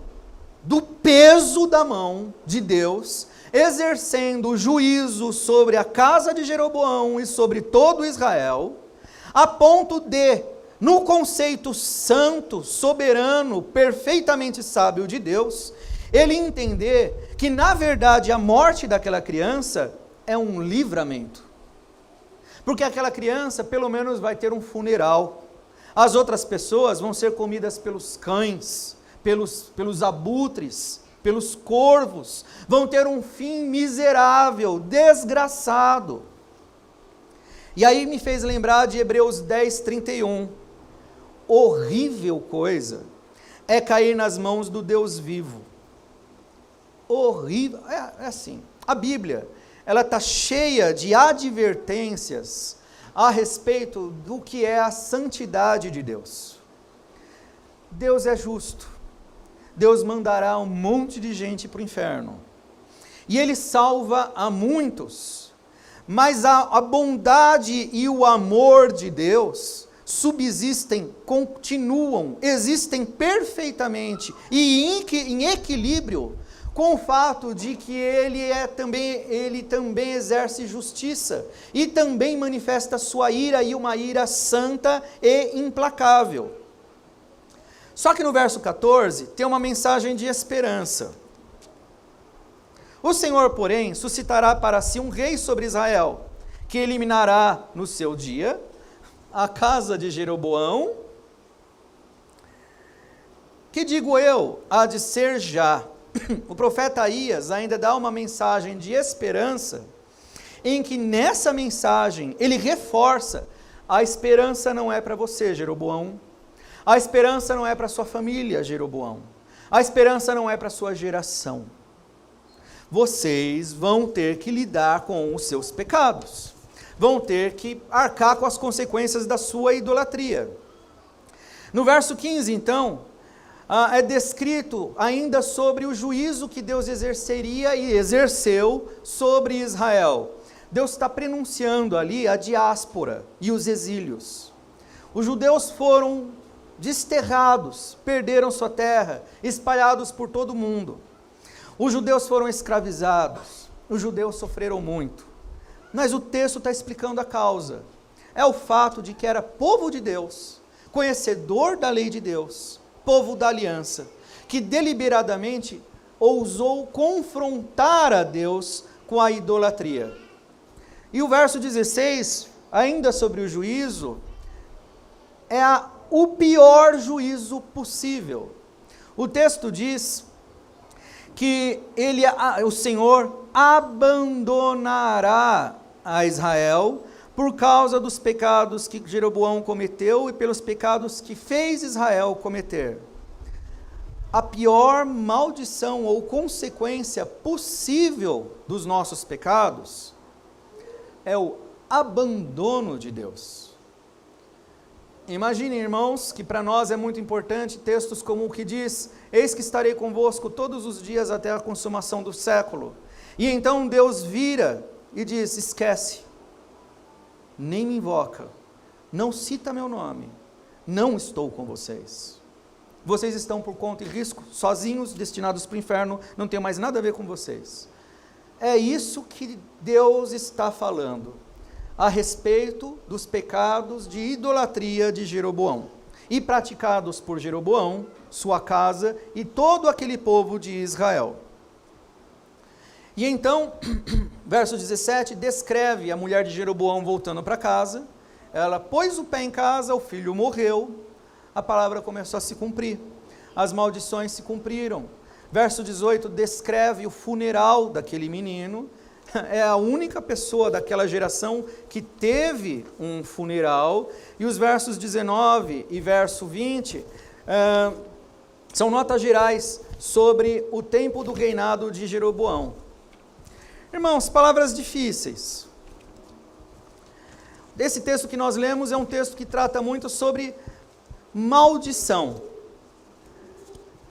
do peso da mão de Deus, exercendo juízo sobre a casa de Jeroboão e sobre todo Israel, a ponto de, no conceito santo, soberano, perfeitamente sábio de Deus, ele entender que, na verdade, a morte daquela criança é um livramento. Porque aquela criança, pelo menos, vai ter um funeral. As outras pessoas vão ser comidas pelos cães, pelos abutres, pelos corvos. Vão ter um fim miserável, desgraçado. E aí me fez lembrar de Hebreus 10, 31. Horrível coisa é cair nas mãos do Deus vivo. Horrível, é assim. A Bíblia, ela está cheia de advertências a respeito do que é a santidade de Deus. Deus é justo. Deus mandará um monte de gente para o inferno. E Ele salva a muitos. Mas a bondade e o amor de Deus subsistem, continuam, existem perfeitamente e em equilíbrio com o fato de que ele também exerce justiça e também manifesta sua ira, e uma ira santa e implacável. Só que no verso 14 tem uma mensagem de esperança. O Senhor, porém, suscitará para si um rei sobre Israel, que eliminará no seu dia a casa de Jeroboão, que digo eu, há de ser já. O profeta Aías ainda dá uma mensagem de esperança, em que nessa mensagem ele reforça: a esperança não é para você, Jeroboão. A esperança não é para sua família, Jeroboão. A esperança não é para sua geração. Vocês vão ter que lidar com os seus pecados. Vão ter que arcar com as consequências da sua idolatria. No verso 15, então, é descrito ainda sobre o juízo que Deus exerceria e exerceu sobre Israel. Deus está prenunciando ali a diáspora e os exílios. Os judeus foram desterrados, perderam sua terra, espalhados por todo o mundo. Os judeus foram escravizados, os judeus sofreram muito. Mas o texto está explicando a causa. É o fato de que era povo de Deus, conhecedor da lei de Deus, povo da aliança, que deliberadamente ousou confrontar a Deus com a idolatria. E o verso 16, ainda sobre o juízo, é o pior juízo possível. O texto diz que o Senhor abandonará a Israel por causa dos pecados que Jeroboão cometeu e pelos pecados que fez Israel cometer. A pior maldição ou consequência possível dos nossos pecados é o abandono de Deus. Imaginem, irmãos, que para nós é muito importante textos como o que diz: eis que estarei convosco todos os dias até a consumação do século. E então Deus vira e diz: esquece, nem me invoca, não cita meu nome, não estou com vocês. Vocês estão por conta e risco, sozinhos, destinados para o inferno, não tenho mais nada a ver com vocês. É isso que Deus está falando a respeito dos pecados de idolatria de Jeroboão, e praticados por Jeroboão, sua casa e todo aquele povo de Israel. E então, verso 17, descreve a mulher de Jeroboão voltando para casa. Ela pôs o pé em casa, o filho morreu, a palavra começou a se cumprir, as maldições se cumpriram. Verso 18 descreve o funeral daquele menino. É a única pessoa daquela geração que teve um funeral. E os versos 19 e verso 20 são notas gerais sobre o tempo do reinado de Jeroboão. Irmãos, palavras difíceis. Esse texto que nós lemos é um texto que trata muito sobre maldição.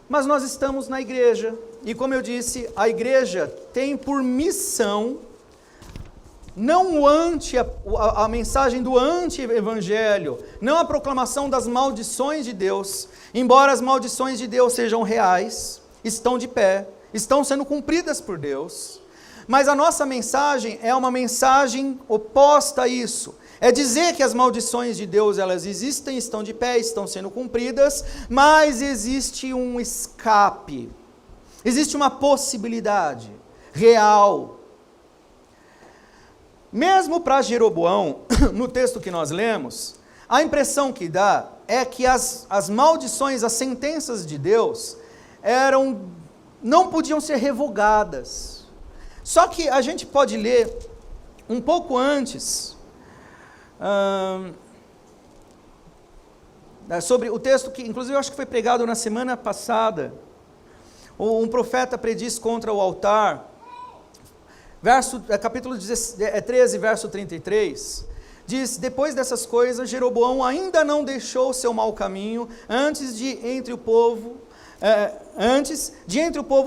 Mas nós estamos na igreja, e como eu disse, a igreja tem por missão, não a mensagem do anti-evangelho, não a proclamação das maldições de Deus, embora as maldições de Deus sejam reais, estão de pé, estão sendo cumpridas por Deus, mas a nossa mensagem é uma mensagem oposta a isso. É dizer que as maldições de Deus, elas existem, estão de pé, estão sendo cumpridas, mas existe um escape, existe uma possibilidade real. Mesmo para Jeroboão, no texto que nós lemos, a impressão que dá é que as maldições, as sentenças de Deus, não podiam ser revogadas. Só que a gente pode ler um pouco antes, sobre o texto que, inclusive, eu acho que foi pregado na semana passada. Um profeta prediz contra o altar, capítulo 13, verso 33, diz: depois dessas coisas, Jeroboão ainda não deixou o seu mau caminho, antes de entre o povo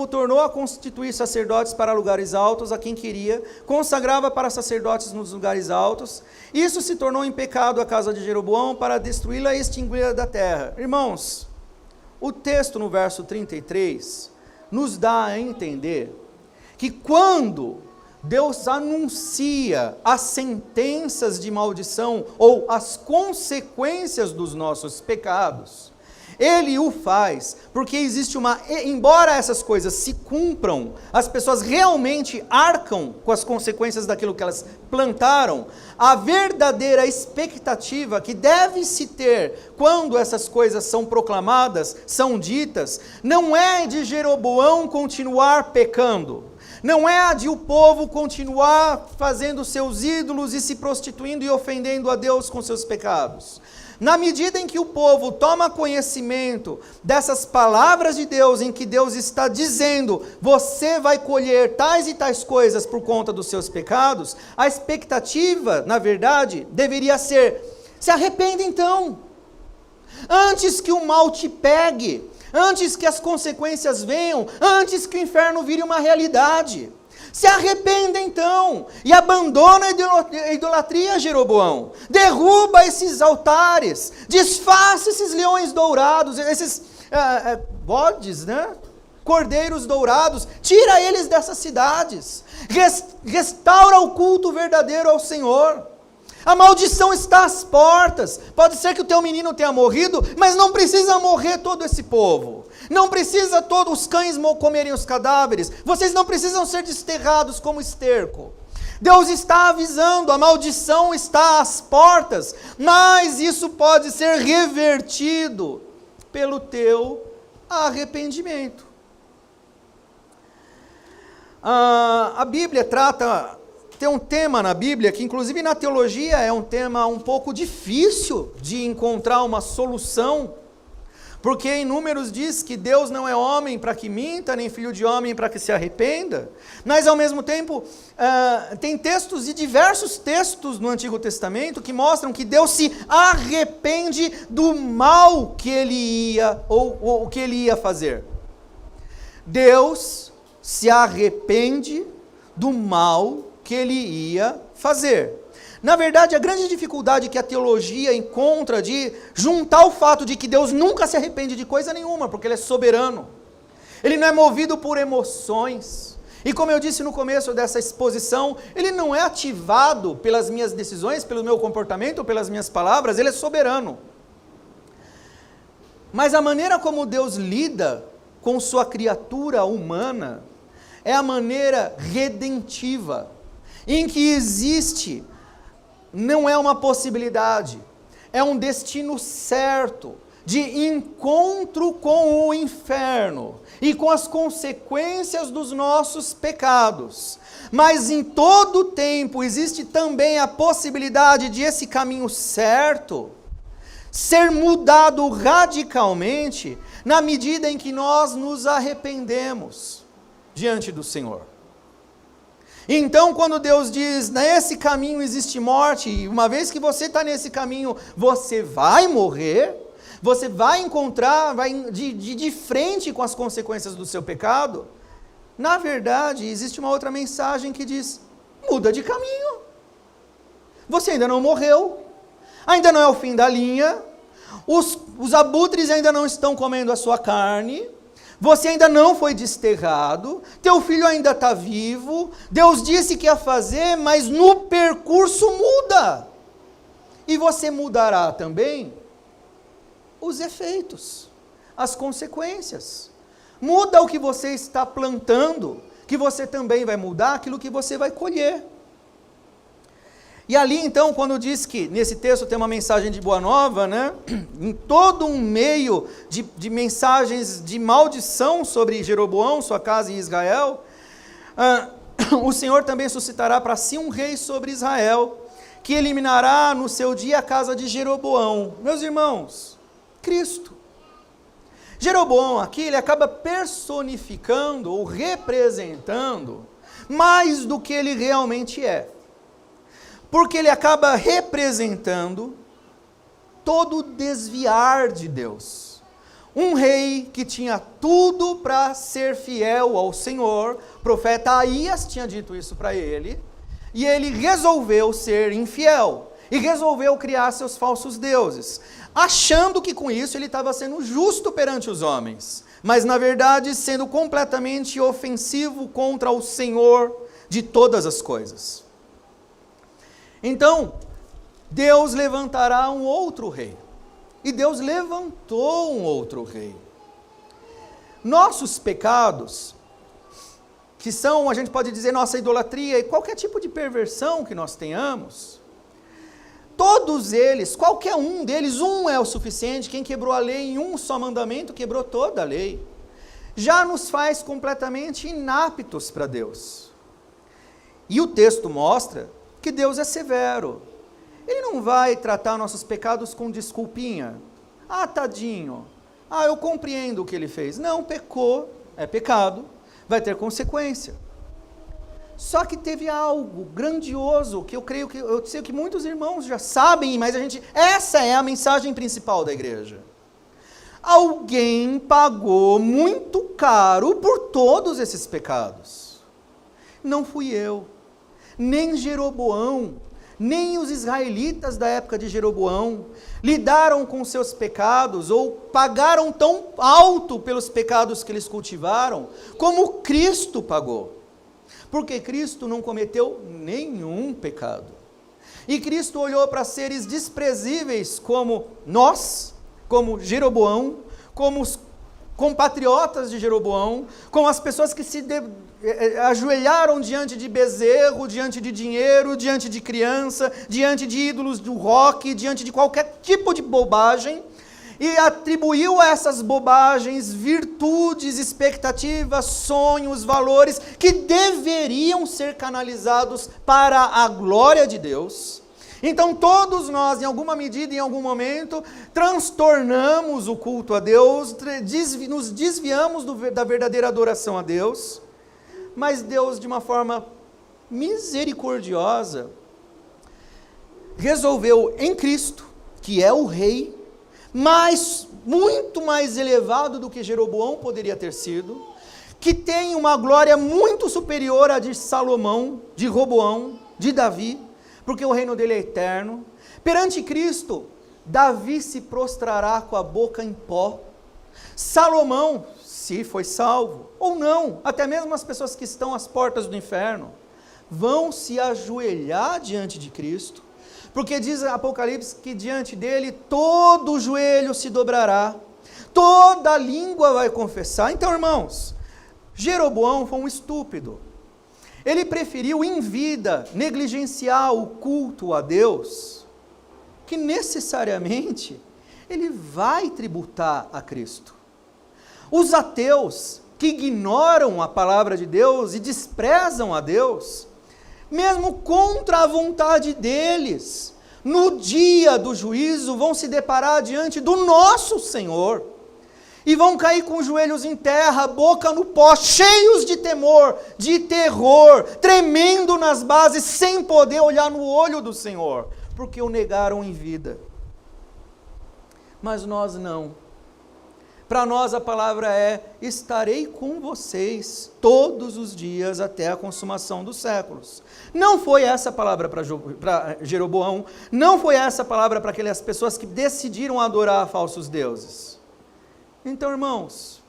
tornou a constituir sacerdotes para lugares altos a quem queria, consagrava para sacerdotes nos lugares altos. Isso se tornou em pecado a casa de Jeroboão, para destruí-la e extingui-la da terra. Irmãos, o texto no verso 33 nos dá a entender que quando Deus anuncia as sentenças de maldição ou as consequências dos nossos pecados, Ele o faz porque existe embora essas coisas se cumpram, as pessoas realmente arcam com as consequências daquilo que elas plantaram, a verdadeira expectativa que deve se ter quando essas coisas são proclamadas, são ditas, não é de Jeroboão continuar pecando, não é a de o povo continuar fazendo seus ídolos e se prostituindo e ofendendo a Deus com seus pecados. Na medida em que o povo toma conhecimento dessas palavras de Deus, em que Deus está dizendo, você vai colher tais e tais coisas por conta dos seus pecados, a expectativa, na verdade, deveria ser, se arrependa então, antes que o mal te pegue, antes que as consequências venham, antes que o inferno vire uma realidade. Se arrependa então, e abandona a idolatria, Jeroboão. Derruba esses altares, desfaça esses leões dourados, esses bodes, né? Cordeiros dourados, tira eles dessas cidades. Restaura o culto verdadeiro ao Senhor. A maldição está às portas. Pode ser que o teu menino tenha morrido, mas não precisa morrer todo esse povo. Não precisa todos os cães comerem os cadáveres. Vocês não precisam ser desterrados como esterco. Deus está avisando, a maldição está às portas, mas isso pode ser revertido pelo teu arrependimento. A Bíblia tem um tema na Bíblia, que inclusive na teologia é um tema um pouco difícil de encontrar uma solução, porque em Números diz que Deus não é homem para que minta, nem filho de homem para que se arrependa, mas ao mesmo tempo tem textos e diversos textos no Antigo Testamento que mostram que Deus se arrepende do mal que ele ia, ou o que ele ia fazer. Deus se arrepende do mal que ele ia fazer. Na verdade, a grande dificuldade que a teologia encontra de juntar o fato de que Deus nunca se arrepende de coisa nenhuma, porque Ele é soberano. Ele não é movido por emoções. E como eu disse no começo dessa exposição, Ele não é ativado pelas minhas decisões, pelo meu comportamento, pelas minhas palavras, Ele é soberano. Mas a maneira como Deus lida com sua criatura humana é a maneira redentiva, em que existe, não é uma possibilidade, é um destino certo, de encontro com o inferno, e com as consequências dos nossos pecados, mas em todo tempo existe também a possibilidade de esse caminho certo, ser mudado radicalmente, na medida em que nós nos arrependemos diante do Senhor. Então, quando Deus diz, nesse caminho existe morte, e uma vez que você está nesse caminho, você vai morrer, você vai encontrar, vai de frente com as consequências do seu pecado, na verdade, existe uma outra mensagem que diz, muda de caminho. Você ainda não morreu, ainda não é o fim da linha, os abutres ainda não estão comendo a sua carne, você ainda não foi desterrado, teu filho ainda está vivo, Deus disse que ia fazer, mas no percurso muda. E você mudará também os efeitos, as consequências. Muda o que você está plantando, que você também vai mudar aquilo que você vai colher. E ali então, quando diz que nesse texto tem uma mensagem de boa nova, né? Em todo um meio de mensagens de maldição sobre Jeroboão, sua casa e Israel, o Senhor também suscitará para si um rei sobre Israel, que eliminará no seu dia a casa de Jeroboão. Meus irmãos, Cristo. Jeroboão aqui, ele acaba personificando ou representando mais do que ele realmente é. Porque ele acaba representando todo o desviar de Deus. Um rei que tinha tudo para ser fiel ao Senhor, o profeta Aías tinha dito isso para ele, e ele resolveu ser infiel, e resolveu criar seus falsos deuses, achando que com isso ele estava sendo justo perante os homens, mas na verdade sendo completamente ofensivo contra o Senhor de todas as coisas. Então, Deus levantará um outro rei, e Deus levantou um outro rei. Nossos pecados, que são, a gente pode dizer, nossa idolatria e qualquer tipo de perversão que nós tenhamos, todos eles, qualquer um deles, um é o suficiente. Quem quebrou a lei em um só mandamento, quebrou toda a lei. Já nos faz completamente inaptos para Deus. E o texto mostra que Deus é severo. Ele não vai tratar nossos pecados com desculpinha. Ah, tadinho. Ah, eu compreendo o que ele fez. Não, pecou, é pecado, vai ter consequência. Só que teve algo grandioso, que eu creio que, eu sei que muitos irmãos já sabem, mas essa é a mensagem principal da igreja. Alguém pagou muito caro por todos esses pecados. Não fui eu, nem Jeroboão, nem os israelitas da época de Jeroboão lidaram com seus pecados ou pagaram tão alto pelos pecados que eles cultivaram, como Cristo pagou. Porque Cristo não cometeu nenhum pecado. E Cristo olhou para seres desprezíveis como nós, como Jeroboão, como os compatriotas de Jeroboão, como as pessoas que se ajoelharam diante de bezerro, diante de dinheiro, diante de criança, diante de ídolos do rock, diante de qualquer tipo de bobagem, e atribuiu a essas bobagens virtudes, expectativas, sonhos, valores que deveriam ser canalizados para a glória de Deus. Então todos nós, em alguma medida, em algum momento, transtornamos o culto a Deus, nos desviamos da verdadeira adoração a Deus, mas Deus, de uma forma misericordiosa, resolveu em Cristo, que é o Rei, muito mais elevado do que Jeroboão poderia ter sido, que tem uma glória muito superior à de Salomão, de Roboão, de Davi, porque o reino dele é eterno. Perante Cristo, Davi se prostrará com a boca em pó. Salomão, se foi salvo, ou não, até mesmo as pessoas que estão às portas do inferno, vão se ajoelhar diante de Cristo, porque diz Apocalipse que diante dele todo joelho se dobrará, toda língua vai confessar. Então, irmãos, Jeroboão foi um estúpido. Ele preferiu em vida negligenciar o culto a Deus, que necessariamente ele vai tributar a Cristo. Os ateus que ignoram a palavra de Deus e desprezam a Deus, mesmo contra a vontade deles, no dia do juízo vão se deparar diante do nosso Senhor, e vão cair com os joelhos em terra, boca no pó, cheios de temor, de terror, tremendo nas bases, sem poder olhar no olho do Senhor, porque o negaram em vida. Mas nós não. Para nós a palavra é: estarei com vocês todos os dias até a consumação dos séculos. Não foi essa palavra para Jeroboão, não foi essa palavra para aquelas pessoas que decidiram adorar falsos deuses. Então, irmãos,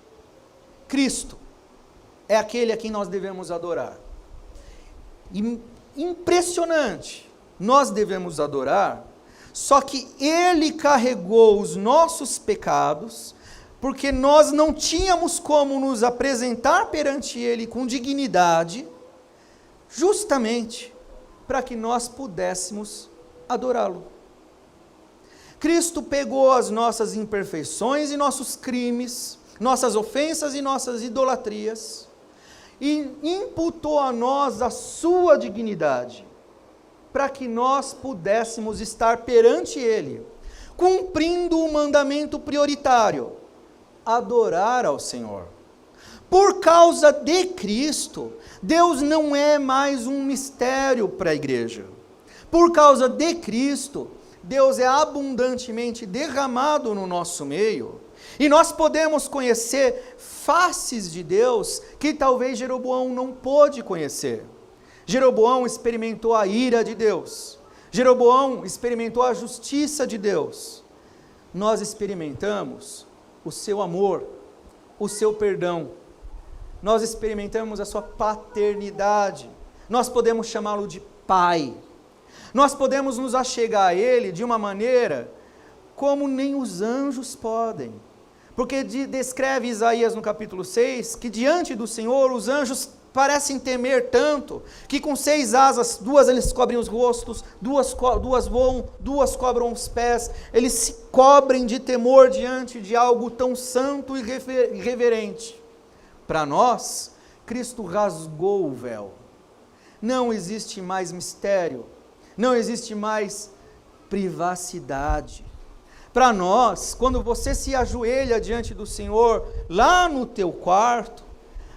Cristo é aquele a quem nós devemos adorar. Impressionante, nós devemos adorar, só que Ele carregou os nossos pecados, porque nós não tínhamos como nos apresentar perante Ele com dignidade, justamente para que nós pudéssemos adorá-lo. Cristo pegou as nossas imperfeições e nossos crimes, nossas ofensas e nossas idolatrias, e imputou a nós a sua dignidade, para que nós pudéssemos estar perante Ele, cumprindo o mandamento prioritário: adorar ao Senhor. Por causa de Cristo, Deus não é mais um mistério para a igreja. Por causa de Cristo, Deus é abundantemente derramado no nosso meio, e nós podemos conhecer faces de Deus que talvez Jeroboão não pôde conhecer. Jeroboão experimentou a ira de Deus, Jeroboão experimentou a justiça de Deus. Nós experimentamos o seu amor, o seu perdão, nós experimentamos a sua paternidade, nós podemos chamá-lo de Pai. Nós podemos nos achegar a Ele de uma maneira como nem os anjos podem. Porque descreve Isaías no capítulo 6, que diante do Senhor os anjos parecem temer tanto, que com 6 asas, 2 eles cobrem os rostos, 2 voam, 2 cobram os pés, eles se cobrem de temor diante de algo tão santo e reverente. Para nós, Cristo rasgou o véu. Não existe mais mistério, não existe mais privacidade. Para nós, quando você se ajoelha diante do Senhor, lá no teu quarto,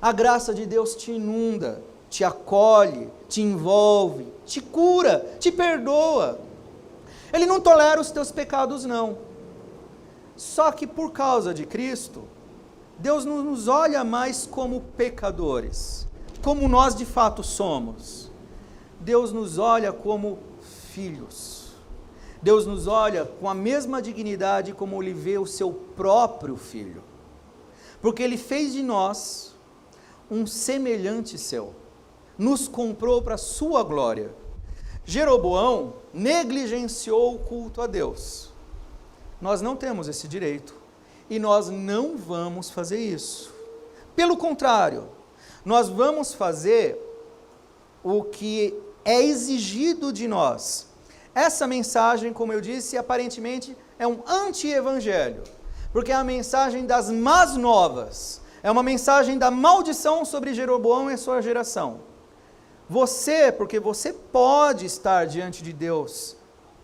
a graça de Deus te inunda, te acolhe, te envolve, te cura, te perdoa. Ele não tolera os teus pecados, não. Só que por causa de Cristo, Deus não nos olha mais como pecadores, como nós de fato somos. Deus nos olha como filhos. Deus nos olha com a mesma dignidade como Ele vê o seu próprio Filho. Porque Ele fez de nós um semelhante seu. Nos comprou para a sua glória. Jeroboão negligenciou o culto a Deus. Nós não temos esse direito. E nós não vamos fazer isso. Pelo contrário, nós vamos fazer o que é exigido de nós. Essa mensagem, como eu disse, aparentemente é um anti-evangelho, porque é a mensagem das más novas, é uma mensagem da maldição sobre Jeroboão e a sua geração. Você, porque você pode estar diante de Deus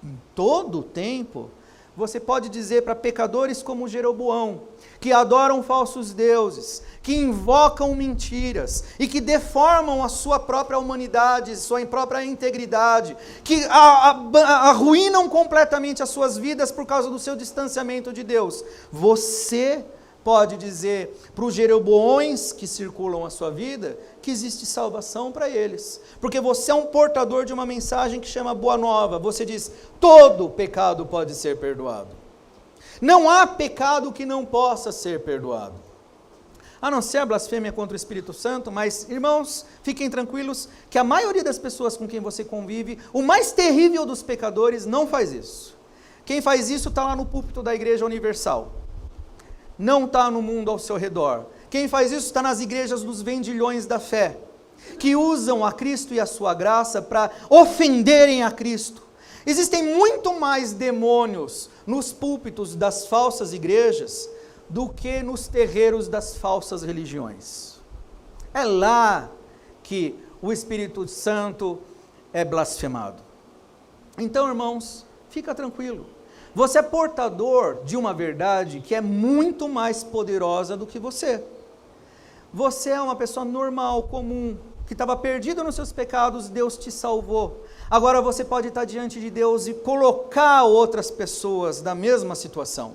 em todo o tempo, você pode dizer para pecadores como Jeroboão, que adoram falsos deuses, que invocam mentiras e que deformam a sua própria humanidade, sua própria integridade, que arruinam completamente as suas vidas por causa do seu distanciamento de Deus. Você pode dizer para os Jeroboões que circulam a sua vida que existe salvação para eles, porque você é um portador de uma mensagem que chama Boa Nova. Você diz: todo pecado pode ser perdoado. Não há pecado que não possa ser perdoado, a não ser a blasfêmia contra o Espírito Santo. Mas, irmãos, fiquem tranquilos que a maioria das pessoas com quem você convive, o mais terrível dos pecadores, não faz isso. Quem faz isso está lá no púlpito da Igreja Universal, não está no mundo ao seu redor. Quem faz isso está nas igrejas dos vendilhões da fé, que usam a Cristo e a sua graça para ofenderem a Cristo. Existem muito mais demônios nos púlpitos das falsas igrejas do que nos terreiros das falsas religiões. É lá que o Espírito Santo é blasfemado. Então, irmãos, fica tranquilo. Você é portador de uma verdade que é muito mais poderosa do que você. Você é uma pessoa normal, comum, que estava perdido nos seus pecados, Deus te salvou. Agora você pode estar diante de Deus e colocar outras pessoas na mesma situação,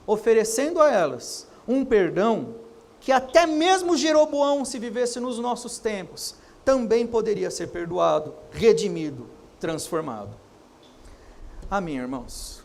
oferecendo a elas um perdão que até mesmo Jeroboão, se vivesse nos nossos tempos, também poderia ser perdoado, redimido, transformado. Amém, irmãos?